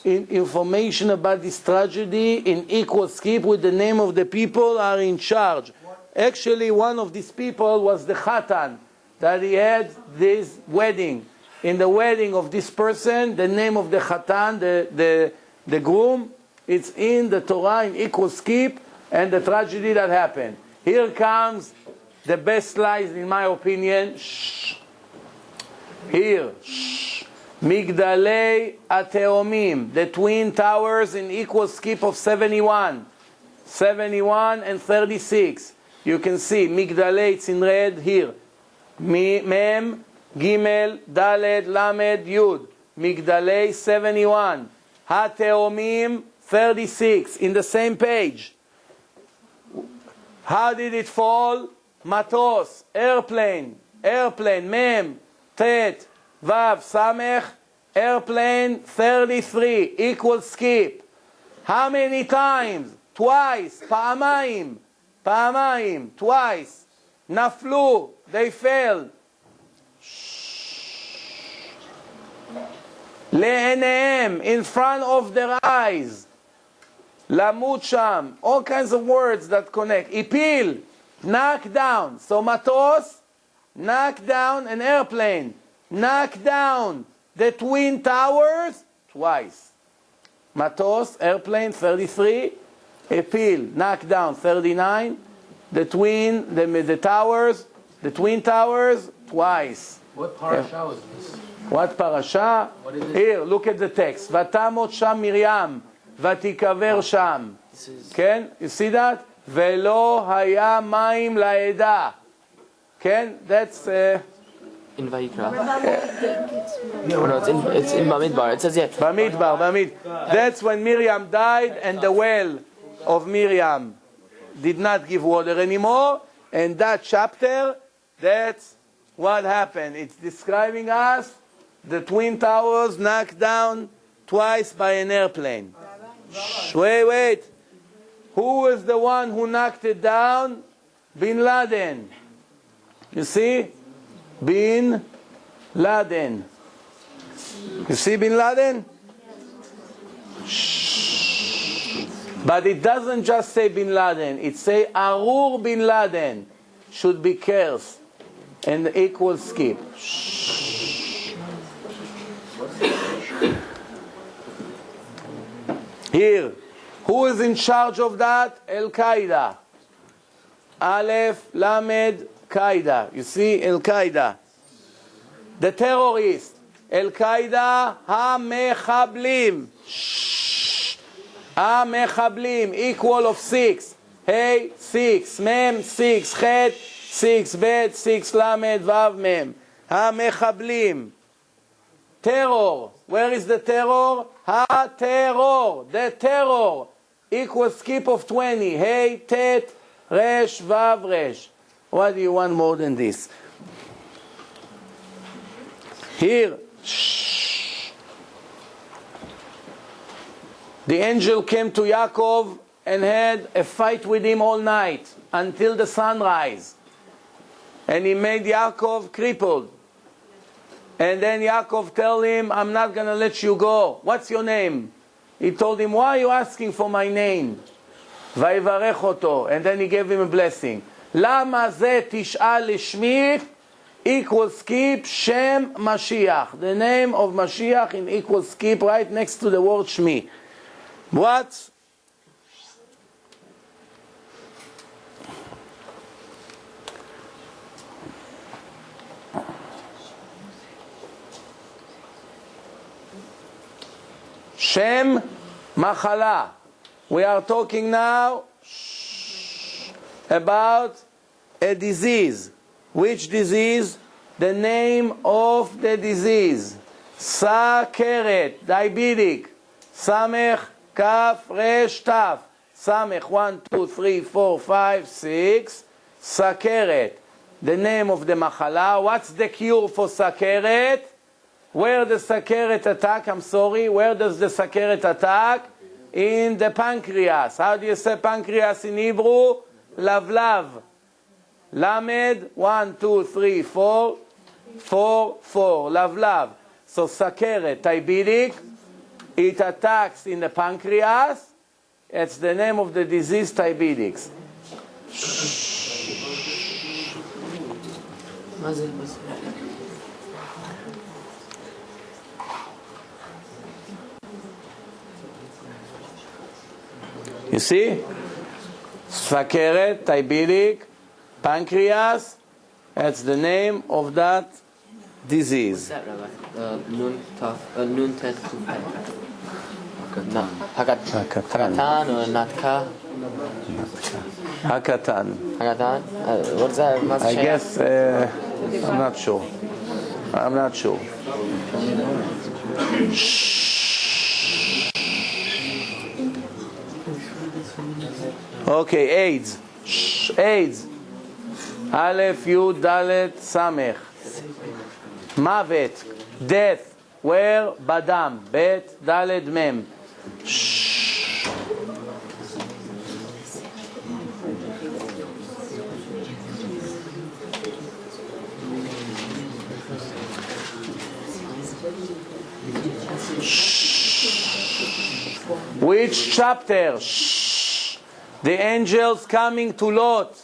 information about this tragedy in equal skip with the name of the people are in charge. Actually, one of these people was the Khatan, that he had this wedding. In the wedding of this person, the name of the Khatan, the groom, it's in the Torah in equal skip, and the tragedy that happened. Here comes the best lies, in my opinion. Shh. Here. Shh. Migdalei Ateomim, the twin towers in equal skip of 71. 71 and 36. You can see Migdalei, it's in red here. Mem, Gimel, Daled, Lamed, Yud. Migdalei 71. Hateomim 36 in the same page. How did it fall? Matos, airplane, Mem, Tet, Vav, Samech, airplane 33, equal skip. How many times? Twice, Pa'amayim, twice. Naflu, they fell. Le'enehem, in front of their eyes. Lamut sham, all kinds of words that connect. Ipil, knock down. So matos, knock down an airplane. Knock down the twin towers twice. Matos, airplane 33. Ipil, knock down 39. The twin towers twice. What parasha was this? What parasha? What is it? Here, look at the text. Vatamot sham Miriam, vatikaver sham. Ken, you see that? Velo haya maim laeda. Ken, that's... In Vayikra. No, it's in Bamidbar. It says yeah. Bamidbar. That's when Miriam died and the well of Miriam did not give water anymore. And that chapter, that's what happened. It's describing us the twin towers knocked down twice by an airplane. Wait. Who was the one who knocked it down? Bin Laden. You see? Bin Laden. You see Bin Laden? Shh. But it doesn't just say Bin Laden. It say Arur Bin Laden should be cursed. And equal skip. Shh. Here. Who is in charge of that? Al-Qaeda. Aleph, Lamed, Qaeda. You see, Al-Qaeda. The terrorist. Al-Qaeda, Ha-Mechablim. Shh. Ha-Mechablim, equal of 6. Hey, 6. Mem, 6. Chet, 6. Bet, 6. Lamed, Vav, Mem. Ha-Mechablim. Terror. Where is the terror? Ha-Terror. The terror. Equal skip of 20. Hey, Tet, Resh, Vav, Resh. What do you want more than this? Here. Shh. The angel came to Yaakov and had a fight with him all night until the sunrise. And he made Yaakov crippled. And then Yaakov tell him, I'm not going to let you go. What's your name? He told him, why are you asking for my name? ויברך אותו. And then he gave him a blessing. למה זה תשאל לשמי equal skip Shem Mashiach. The name of Mashiach in equal skip right next to the word Shmi. What? Shem Machala. We are talking now about a disease. Which disease? The name of the disease. Sakeret, diabetic. Samech, Kaf, Resh, Taf. Samech, 1, 2, 3, 4, 5, 6. Sakeret. The name of the machala. What's the cure for sakeret? Where does sakeret attack? I'm sorry. Where does the sakeret attack? In the pancreas. How do you say pancreas in Hebrew? Lavlav. Lamed, 1, 2, 3, 4. 4, 4. Lavlav. So sakeret, diabetic. It attacks in the pancreas. It's the name of the disease, diabetics. You see? Sakeret, diabetic, pancreas, that's the name of that disease. What's that, Rabbi? Nun tet kufay. Hakatan or natka? Hakatan. Hakatan? What's that? I guess, I'm not sure. I'm not sure. Okay, AIDS. AIDS. Aleph, Yud, Dalet, Samech. Mavet. Death. Where? Badam. Bet, Dalet, Mem. Which chapter? The angels coming to Lot.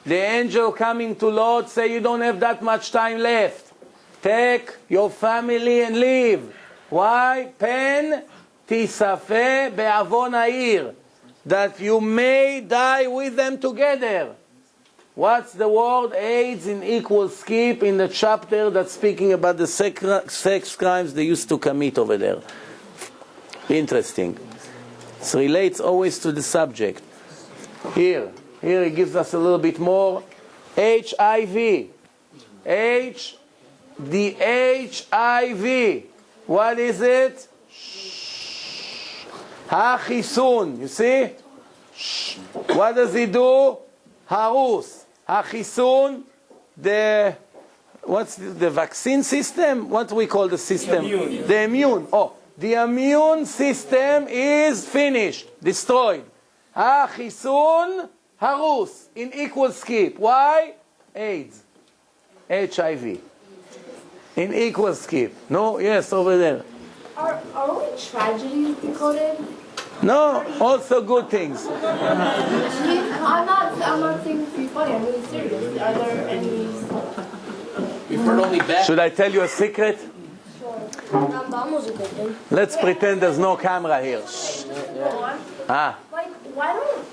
The angel coming to Lot say, you don't have that much time left. Take your family and leave. Why? Pen tisafe be'avon ha'ir. That you may die with them together. What's the word? AIDS in equal skip in the chapter that's speaking about the sex crimes they used to commit over there. Interesting. It relates always to the subject. Here he gives us a little bit more. HIV. The HIV. What is it? Hachisun. You see? What does he do? Harus. Hachisun. What's the vaccine system? What do we call the system? The immune. Oh, the immune system is finished, destroyed. Hachisun. Harus. In equal skip. Why? AIDS. HIV. In equal skip. No? Yes, over there. Are only tragedies decoded? No, also good things. I'm not saying to be funny, I'm really serious. Are there any... We've heard only bad. Should I tell you a secret? Rambam was a good thing. Let's pretend there's no camera here. Ah. Like, why don't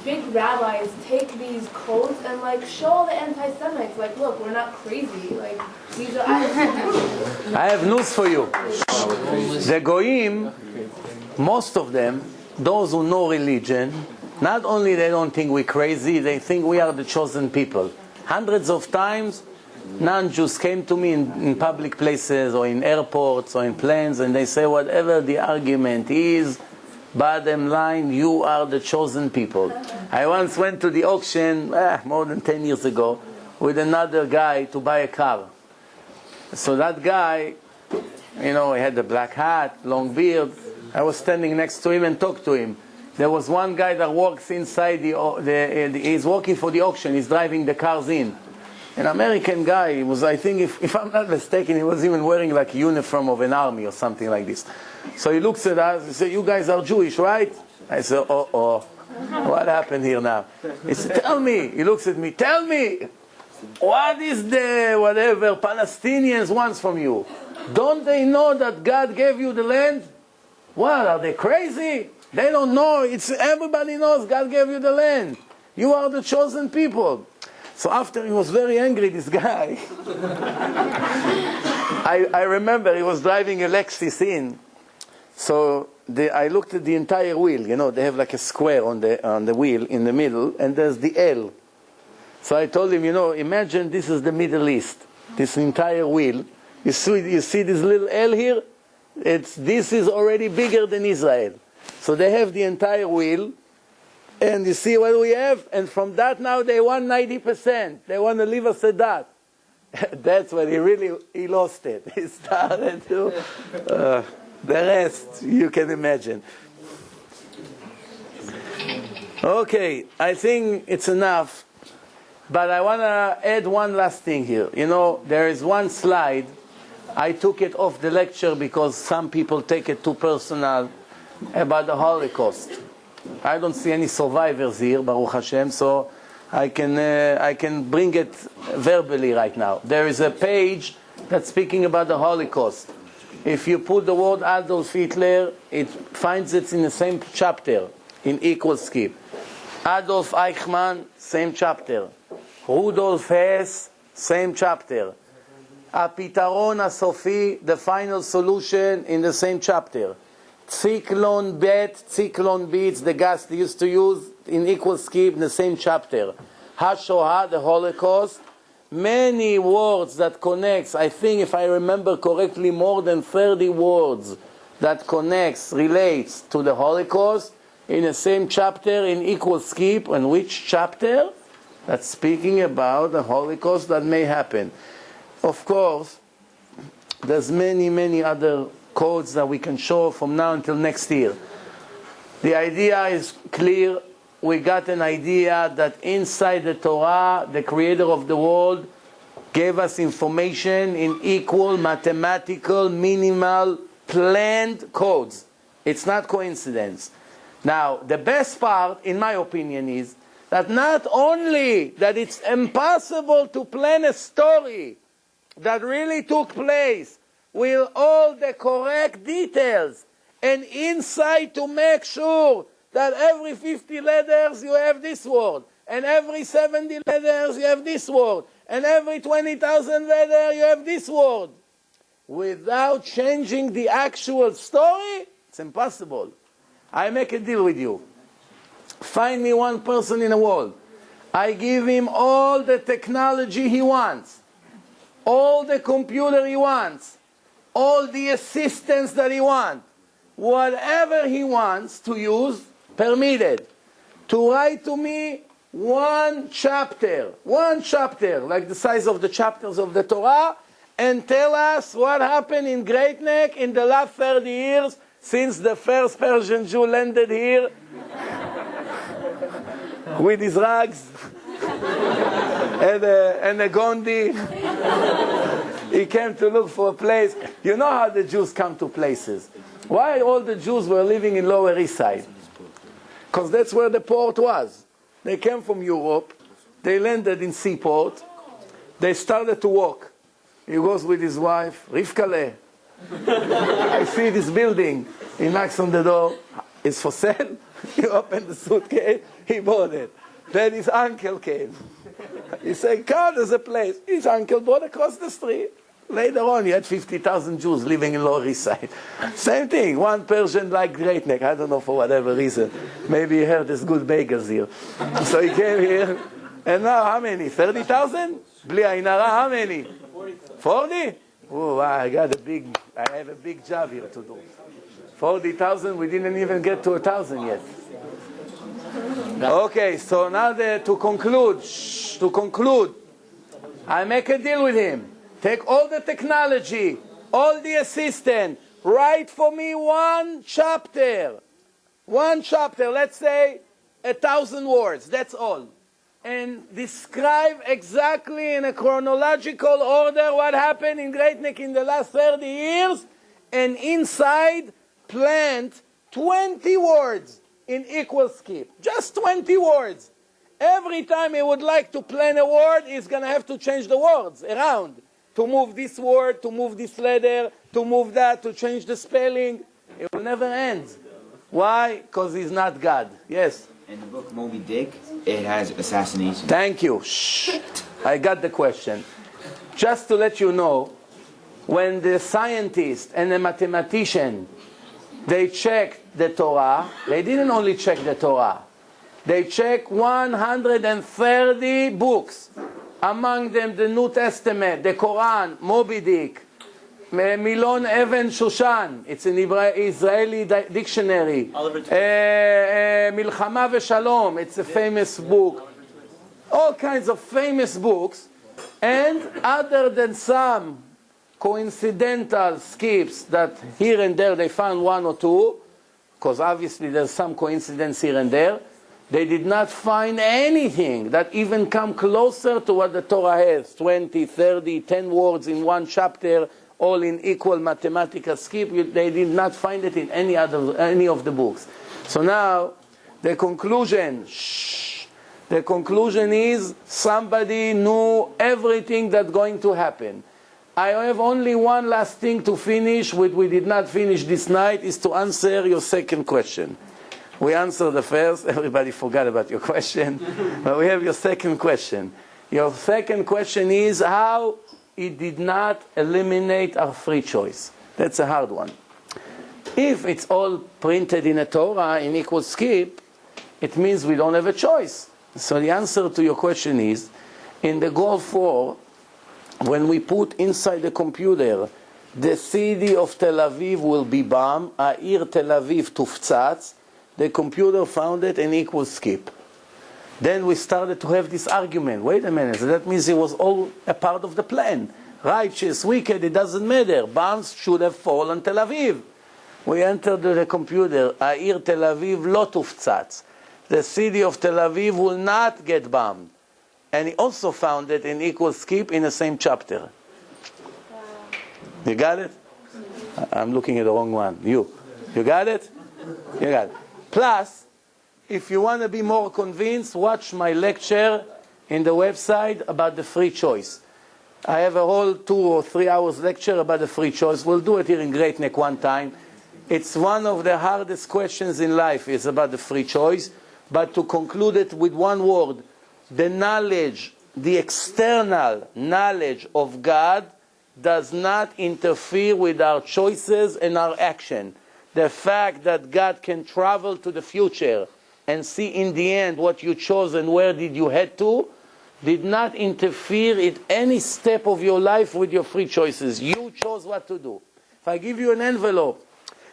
big rabbis take these codes and like show all the anti-Semites, like, look, we're not crazy. Like, these are... I have news for you. The Goyim, most of them, those who know religion, not only they don't think we're crazy, they think we are the chosen people. Hundreds of times, non-Jews came to me in public places or in airports or in planes, and they say, whatever the argument is, bottom line, you are the chosen people. I once went to the auction, more than 10 years ago, with another guy to buy a car. So that guy, you know, he had a black hat, long beard. I was standing next to him and talked to him. There was one guy that works inside he's working for the auction, he's driving the cars in. An American guy, he was, I think, if I'm not mistaken, he was even wearing like a uniform of an army or something like this. So he looks at us, he said, you guys are Jewish, right? I said, oh, what happened here now? He said, tell me. He looks at me, tell me, what is the whatever Palestinians wants from you? Don't they know that God gave you the land? What, are they crazy? They don't know. Everybody knows God gave you the land. You are the chosen people. So after he was very angry, this guy, I remember he was driving a Lexus in. So I looked at the entire wheel. You know, they have like a square on the wheel in the middle, and there's the L. So I told him, you know, imagine this is the Middle East, this entire wheel. You see this little L here? This is already bigger than Israel. So they have the entire wheel, and you see what we have? And from that now they want 90%. They want to leave us at that. That's when he lost it. He started to, the rest you can imagine. Okay, I think it's enough. But I want to add one last thing here. You know, there is one slide. I took it off the lecture because some people take it too personal about the Holocaust. I don't see any survivors here, Baruch Hashem, so I can bring it verbally right now. There is a page that's speaking about the Holocaust. If you put the word Adolf Hitler, it finds it in the same chapter, in equal skip. Adolf Eichmann, same chapter. Rudolf Hess, same chapter. Apitaron Asofi, the final solution, in the same chapter. Zyklon Bet, Zyklon Beats, the gas they used to use, in equal skip, in the same chapter. HaShoah, the Holocaust. Many words that connects, I think if I remember correctly, more than 30 words that connects, relates to the Holocaust, in the same chapter, in equal skip. And which chapter? That's speaking about the Holocaust that may happen. Of course, there's many other codes that we can show from now until next year. The idea is clear. We got an idea that inside the Torah, the creator of the world gave us information in equal, mathematical, minimal, planned codes. It's not coincidence. Now, the best part, in my opinion, is that not only that it's impossible to plan a story that really took place with all the correct details and insight to make sure that every 50 letters you have this word, and every 70 letters you have this word, and every 20,000 letters you have this word. Without changing the actual story, it's impossible. I make a deal with you. Find me one person in the world. I give him all the technology he wants, all the computer he wants, all the assistance that he wants, whatever he wants to use, permitted, to write to me one chapter, like the size of the chapters of the Torah, and tell us what happened in Great Neck in the last 30 years since the first Persian Jew landed here with his rags and a gondi. He came to look for a place. You know how the Jews come to places. Why all the Jews were living in Lower East Side? Because that's where the port was. They came from Europe. They landed in Seaport. They started to walk. He goes with his wife, Rivkale. I see this building. He knocks on the door. It's for sale. He opened the suitcase. He bought it. Then his uncle came. He said, "Come, there's a place." His uncle bought across the street. Later on, you had 50,000 Jews living in Lower East Side. Same thing. One Persian like Great Neck. I don't know for whatever reason. Maybe he heard there's good bagels here. So he came here. And now how many? 30,000? Bli Ayin Hara, how many? 40? Oh, wow, I have a big job here to do. 40,000, we didn't even get to 1,000 yet. Okay, so now to conclude, I make a deal with him. Take all the technology, all the assistant, write for me one chapter, let's say 1,000 words, that's all. and describe exactly in a chronological order what happened in Great Neck in the last 30 years, and inside plant 20 words in equal skip. Just 20 words. Every time he would like to plan a word, he's going to have to change the words around. To move this word, to move this letter, to move that, to change the spelling. It will never end. Why? Because he's not God. Yes? In the book Moby Dick, it has assassination. Thank you. Shh. I got the question. Just to let you know, when the scientist and the mathematician, they checked the Torah, they didn't only check the Torah. They checked 130 books. Among them the New Testament, the Quran, Moby Dick, Milon Even Shushan, it's an Israeli dictionary. Milchama Veshalom, it's a famous book. All kinds of famous books. And other than some coincidental skips that here and there they found one or two, because obviously there's some coincidence here and there, they did not find anything that even come closer to what the Torah has. 20, 30, 10 words in one chapter, all in equal mathematical skip. They did not find it in any of the books. So now, the conclusion is somebody knew everything that's going to happen. I have only one last thing to finish, which we did not finish this night, is to answer your second question. We answered the first, everybody forgot about your question, but we have your second question. Your second question is how it did not eliminate our free choice. That's a hard one. If it's all printed in a Torah in equal skip, it means we don't have a choice. So the answer to your question is, in the Goal 4, when we put inside the computer, the city of Tel Aviv will be bombed, העיר Tel Aviv תופצץ, the computer found it in equal skip. Then we started to have this argument. Wait a minute, so that means it was all a part of the plan. Righteous, wicked, it doesn't matter. Bombs should have fallen on Tel Aviv. We entered the computer, העיר Tel Aviv לא תופצץ. The city of Tel Aviv will not get bombed. And he also found it in equal skip in the same chapter. You got it? I'm looking at the wrong one. You got it? You got it. Plus, if you want to be more convinced, watch my lecture in the website about the free choice. I have a whole 2 or 3 hours lecture about the free choice. We'll do it here in Great Neck one time. It's one of the hardest questions in life, is about the free choice. But to conclude it with one word, the knowledge, the external knowledge of God does not interfere with our choices and our action. The fact that God can travel to the future and see in the end what you chose and where did you head to, did not interfere in any step of your life with your free choices. You chose what to do. If I give you an envelope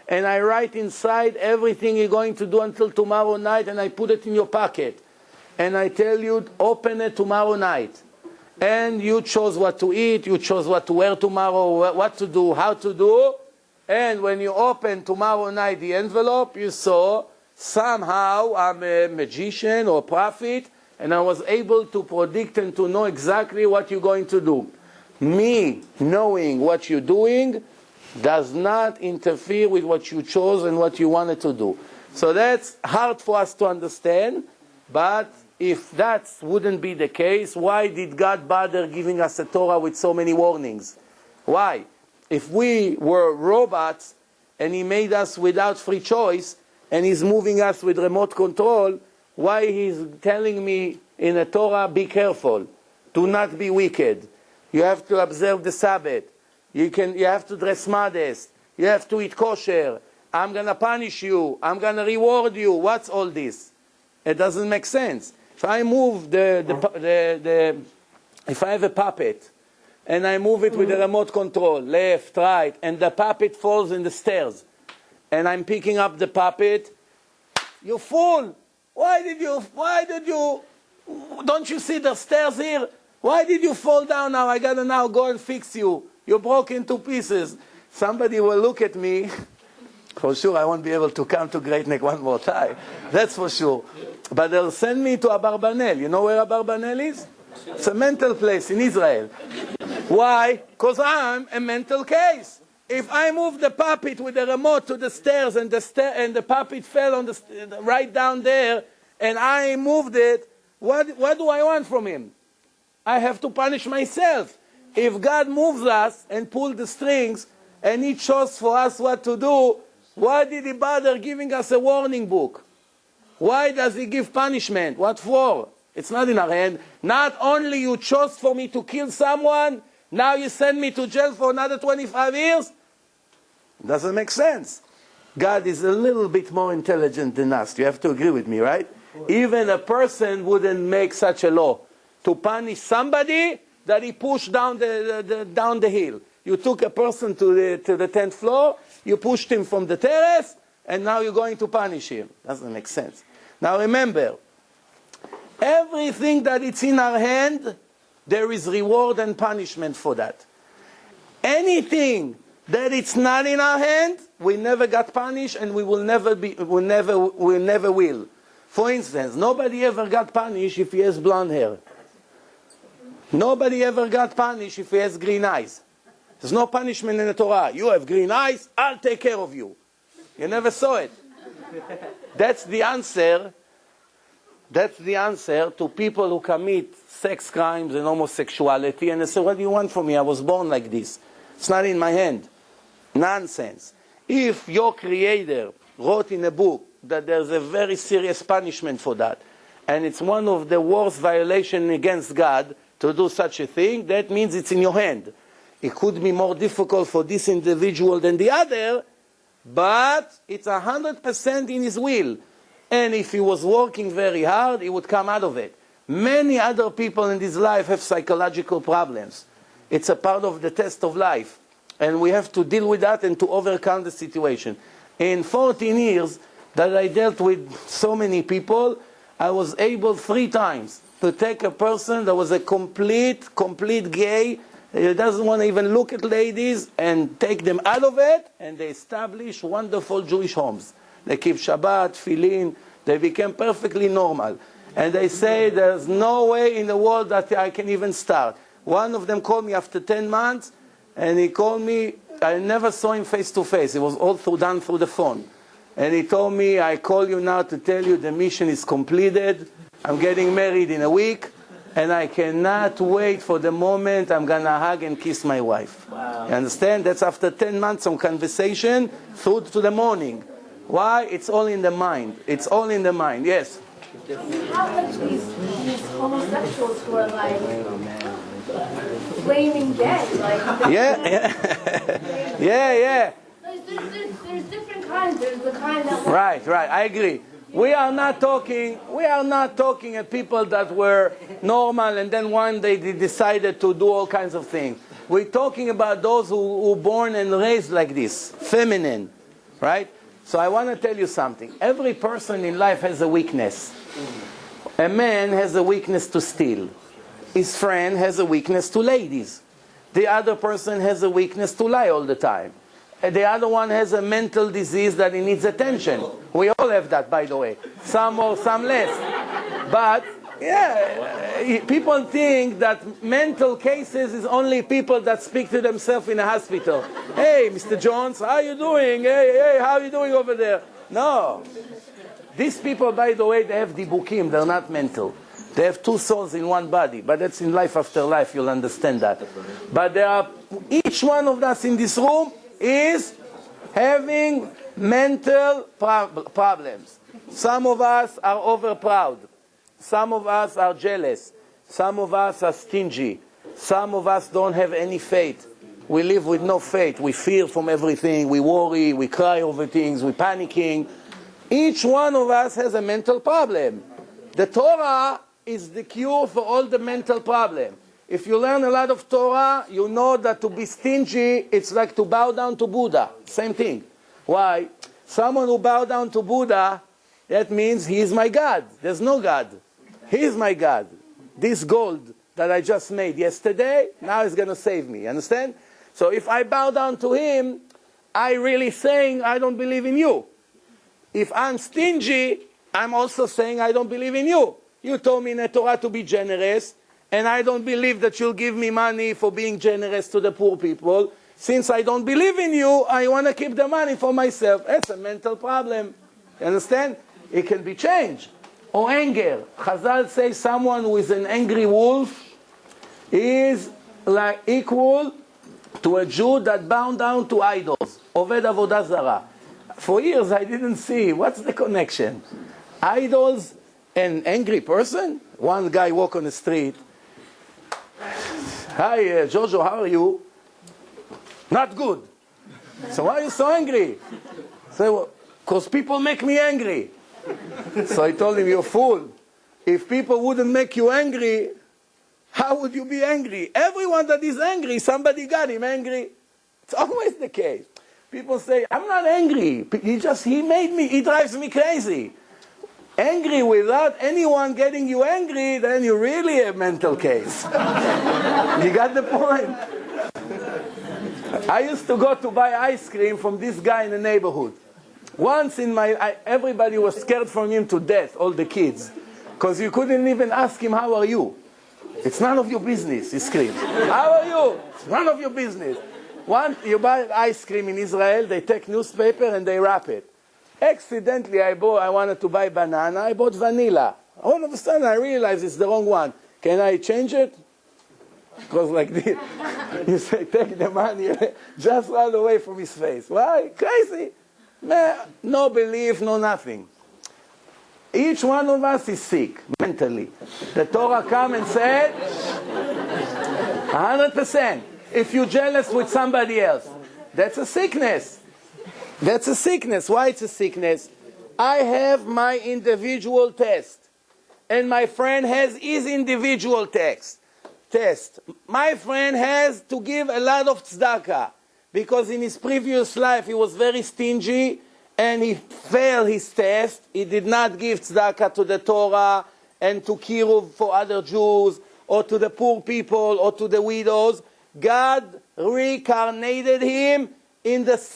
and I write inside everything you're going to do until tomorrow night and I put it in your pocket and I tell you, open it tomorrow night, and you chose what to eat, you chose what to wear tomorrow, what to do, how to do, and when you open tomorrow night the envelope, you saw somehow I'm a magician or prophet, and I was able to predict and to know exactly what you're going to do. Me knowing what you're doing does not interfere with what you chose and what you wanted to do. So that's hard for us to understand, but if that wouldn't be the case, why did God bother giving us a Torah with so many warnings? Why? If we were robots and He made us without free choice and He's moving us with remote control, why He's telling me in the Torah, be careful, do not be wicked, you have to observe the Sabbath, you have to dress modest, you have to eat kosher, I'm going to punish you, I'm going to reward you. What's all this? It doesn't make sense. If I move if I have a puppet and I move it with the remote control, left, right, and the puppet falls in the stairs, and I'm picking up the puppet, you fool! Why did you, don't you see the stairs here? Why did you fall down now? I gotta now go and fix you. You broke into pieces. Somebody will look at me. For sure, I won't be able to come to Great Neck one more time. That's for sure. But they'll send me to Abarbanel. You know where Abarbanel is? It's a mental place in Israel. Why? Because I'm a mental case. If I move the puppet with the remote to the stairs and the puppet fell on right down there, and I moved it, what do I want from him? I have to punish myself. If God moves us and pulls the strings and He chose for us what to do, why did He bother giving us a warning book? Why does He give punishment? What for? It's not in our hand. Not only you chose for me to kill someone, now you send me to jail for another 25 years? Doesn't make sense. God is a little bit more intelligent than us. You have to agree with me, right? Even a person wouldn't make such a law to punish somebody that he pushed down the hill. You took a person to the 10th floor, you pushed him from the terrace, and now you're going to punish him. Doesn't make sense. Now remember, everything that it's in our hand, there is reward and punishment for that. Anything that it's not in our hand, we never got punished, and we will never will. For instance, nobody ever got punished if he has blonde hair. Nobody ever got punished if he has green eyes. There's no punishment in the Torah. You have green eyes, I'll take care of you. You never saw it. That's the answer. That's the answer to people who commit sex crimes and homosexuality, and they say, what do you want from me? I was born like this. It's not in my hand. Nonsense. If your Creator wrote in a book that there's a very serious punishment for that, and it's one of the worst violations against God to do such a thing, that means it's in your hand. It could be more difficult for this individual than the other, but it's 100% in his will. And if he was working very hard, he would come out of it. Many other people in this life have psychological problems. It's a part of the test of life. And we have to deal with that and to overcome the situation. In 14 years that I dealt with so many people, I was able 3 times to take a person that was a complete gay, he doesn't want to even look at ladies, and take them out of it, and they establish wonderful Jewish homes. They keep Shabbat, Tefillin, they became perfectly normal. And they say there's no way in the world that I can even start. One of them called me after 10 months, and he called me, I never saw him face to face, it was all done through the phone. And he told me, I call you now to tell you the mission is completed, I'm getting married in a week, and I cannot wait for the moment I'm going to hug and kiss my wife. Wow. You understand? That's after 10 months of conversation through to the morning. Why? It's all in the mind. It's all in the mind. Yes? We have like these homosexuals who are like flaming gay. Like, yeah. There's different kinds. There's the kind that... Right. I agree. We are not talking at people that were normal and then one day they decided to do all kinds of things. We're talking about those who were born and raised like this, feminine, right? So I want to tell you something. Every person in life has a weakness. A man has a weakness to steal. His friend has a weakness to ladies. The other person has a weakness to lie all the time. The other one has a mental disease that he needs attention. We all have that, by the way. Some more, some less. But, yeah, people think that mental cases is only people that speak to themselves in a hospital. Hey, Mr. Jones, how are you doing? Hey, how are you doing over there? No. These people, by the way, they have dibukim. They're not mental. They have 2 souls in one body. But that's in life after life. You'll understand that. But there are, each one of us in this room is having mental problems. Some of us are overproud. Some of us are jealous. Some of us are stingy. Some of us don't have any faith. We live with no faith. We fear from everything. We worry. We cry over things. We're panicking. Each one of us has a mental problem. The Torah is the cure for all the mental problems. If you learn a lot of Torah, you know that to be stingy, it's like to bow down to Buddha. Same thing. Why? Someone who bows down to Buddha, that means he is my God. There's no God. He is my God. This gold that I just made yesterday, now is going to save me. Understand? So if I bow down to him, I really saying, I don't believe in you. If I'm stingy, I'm also saying I don't believe in you. You told me in the Torah to be generous, and I don't believe that you'll give me money for being generous to the poor people. Since I don't believe in you, I want to keep the money for myself. That's a mental problem. You understand? It can be changed. Or anger. Chazal say someone who is an angry wolf is like equal to a Jew that bound down to idols. Oved avodah zara. For years I didn't see. What's the connection? Idols and angry person? One guy walk on the street. Hi, Jojo, how are you? Not good. So why are you so angry? So, because people make me angry. So I told him, you're a fool. If people wouldn't make you angry, how would you be angry? Everyone that is angry, somebody got him angry. It's always the case. People say, I'm not angry. He drives me crazy. Angry without anyone getting you angry, then you're really a mental case. You got the point? I used to go to buy ice cream from this guy in the neighborhood. Once everybody was scared from him to death, all the kids. Because you couldn't even ask him, how are you? It's none of your business, he screamed. How are you? It's none of your business. Once you buy ice cream in Israel, they take newspaper and they wrap it. Accidentally, I wanted to buy banana, I bought vanilla. All of a sudden, I realized it's the wrong one. Can I change it? Because like this. You say, take the money, just run away from his face. Why? Crazy. Man, no belief, no nothing. Each one of us is sick, mentally. The Torah come and said, 100%. If you're jealous with somebody else, that's a sickness. That's a sickness. Why it's a sickness? I have my individual test. And my friend has his individual test. My friend has to give a lot of tzedakah. Because in his previous life he was very stingy and he failed his test. He did not give tzedakah to the Torah and to kiruv for other Jews or to the poor people or to the widows. God reincarnated him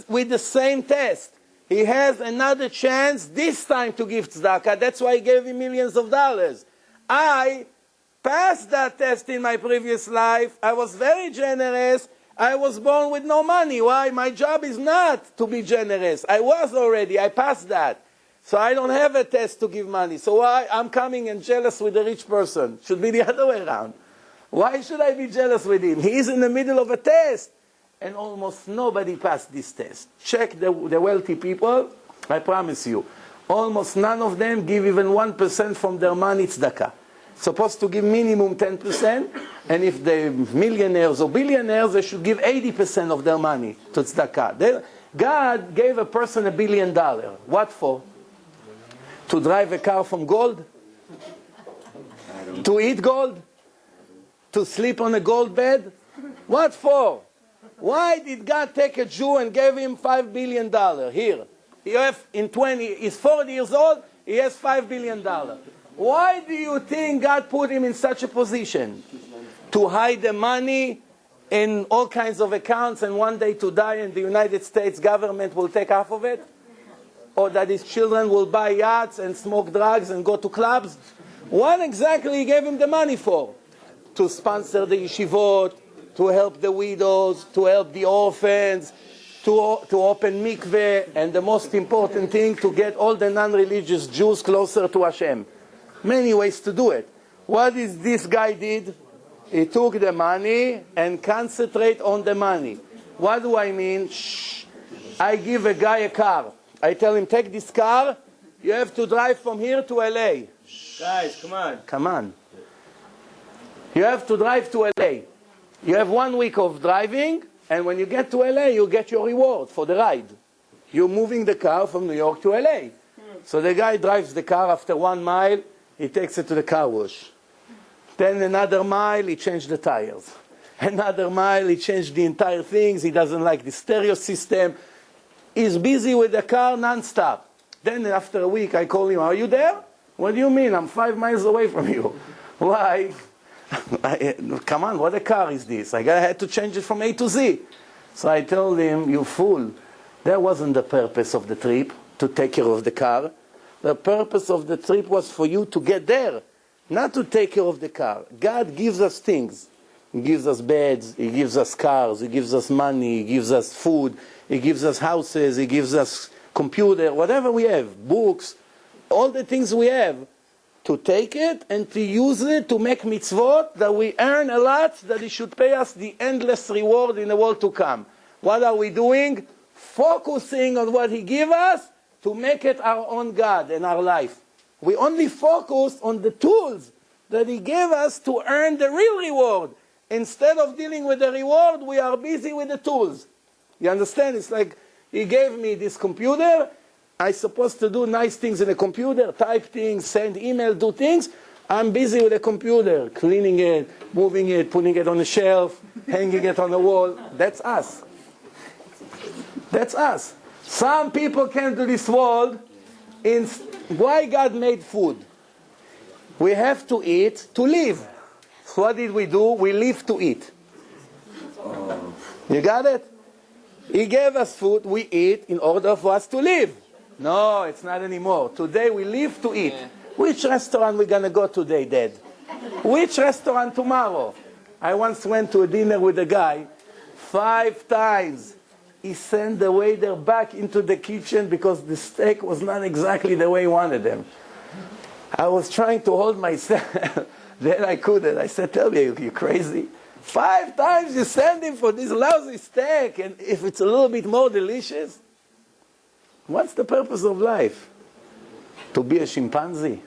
with the same test. He has another chance this time to give tzedakah. That's why he gave him millions of dollars. I passed that test in my previous life. I was very generous. I was born with no money. Why? My job is not to be generous. I was already. I passed that. So I don't have a test to give money. So why? I'm coming and jealous with a rich person. Should be the other way around. Why should I be jealous with him? He is in the middle of a test. And almost nobody passed this test. Check the wealthy people. I promise you. Almost none of them give even 1% from their money tzedakah. Supposed to give minimum 10, and if they're millionaires or billionaires, they should give 80% of their money to tzedakah. God gave a person $1 billion. What for? To drive a car from gold? To eat gold? To sleep on a gold bed? What for? Why did God take a Jew and gave him $5 billion? Here. He's 40 years old, he has $5 billion. Why do you think God put him in such a position? To hide the money in all kinds of accounts and one day to die and the United States government will take half of it? Or that his children will buy yachts and smoke drugs and go to clubs? What exactly he gave him the money for? To sponsor the yeshivot, to help the widows, to help the orphans, to open mikveh, and the most important thing, to get all the non-religious Jews closer to Hashem. Many ways to do it. What is this guy did? He took the money and concentrate on the money. What do I mean? I give a guy a car. I tell him, take this car. You have to drive from here to LA. Guys, come on. Come on. You have to drive to LA. You have 1 week of driving, and when you get to LA, you get your reward for the ride. You're moving the car from New York to LA. So the guy drives the car. After 1 mile, he takes it to the car wash. Then another mile, he changed the tires. Another mile, he changed the entire things. He doesn't like the stereo system. He's busy with the car non-stop. Then after a week, I call him, are you there? What do you mean? I'm 5 miles away from you. Why? Come on, what a car is this? I had to change it from A to Z. So I told him, you fool. That wasn't the purpose of the trip, to take care of the car. The purpose of the trip was for you to get there, not to take care of the car. God gives us things. He gives us beds, He gives us cars, He gives us money, He gives us food, He gives us houses, He gives us computer, whatever we have, books, all the things we have, to take it and to use it to make mitzvot that we earn a lot, that He should pay us the endless reward in the world to come. What are we doing? Focusing on what He gives us to make it our own God in our life. We only focus on the tools that He gave us to earn the real reward. Instead of dealing with the reward, we are busy with the tools. You understand? It's like He gave me this computer. I'm supposed to do nice things in the computer, type things, send email, do things. I'm busy with the computer, cleaning it, moving it, putting it on the shelf, hanging it on the wall. That's us. That's us. Some people came to this world. Why God made food? We have to eat to live. So what did we do? We live to eat. You got it? He gave us food, we eat in order for us to live. No, it's not anymore. Today we live to eat. Yeah. Which restaurant we going to go today, Dad? Which restaurant tomorrow? I once went to a dinner with a guy. 5 times he sent the waiter back into the kitchen because the steak was not exactly the way he wanted them. I was trying to hold myself. Then I couldn't. I said, tell me, you crazy? 5 times you send him for this lousy steak, and if it's a little bit more delicious? What's the purpose of life? To be a chimpanzee?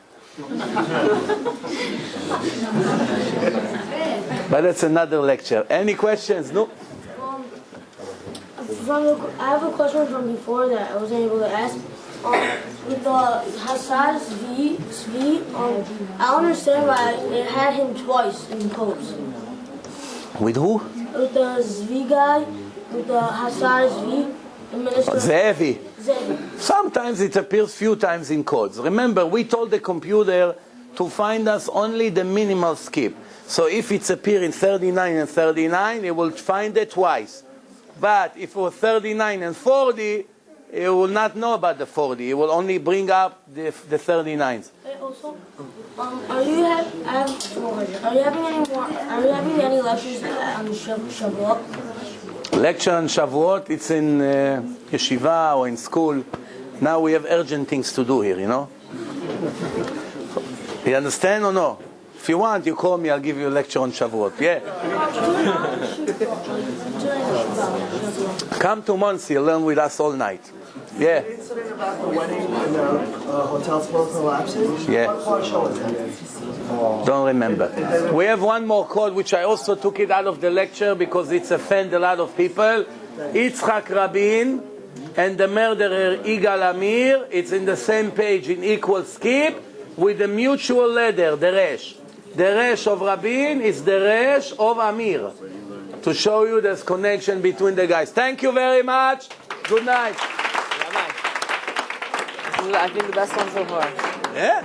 But that's another lecture. Any questions? No? I have a question from before that I wasn't able to ask. With the Hassad Zvi, I don't understand why it had him twice in quotes. With who? With the Zvi guy, with the Hassad Zvi, the minister. Zevi. Sometimes it appears few times in codes. Remember, we told the computer to find us only the minimal skip. So if it's appear in 39 and 39, it will find it twice. But if it was 39 and 40, it will not know about the 40. It will only bring up the 39s. Also, are you having any lectures on Shavuot? Lecture on Shavuot, it's in yeshiva or in school. Now we have urgent things to do here, you know. You understand or no? If you want, you call me, I'll give you a lecture on Shavuot. Yeah. Come to Monsey, learn with us all night. Yeah. The incident about the wedding and the hotel supposed collapsing? Yeah. What show is that? Don't remember. We have one more code which I also took it out of the lecture because it's offended a lot of people. Yitzhak Rabin and the murderer Igal Amir. It's in the same page in equal skip with the mutual letter, the Resh. The Resh of Rabin is the Resh of Amir. To show you there's connection between the guys. Thank you very much. Good night. I think the best one so far. Yeah?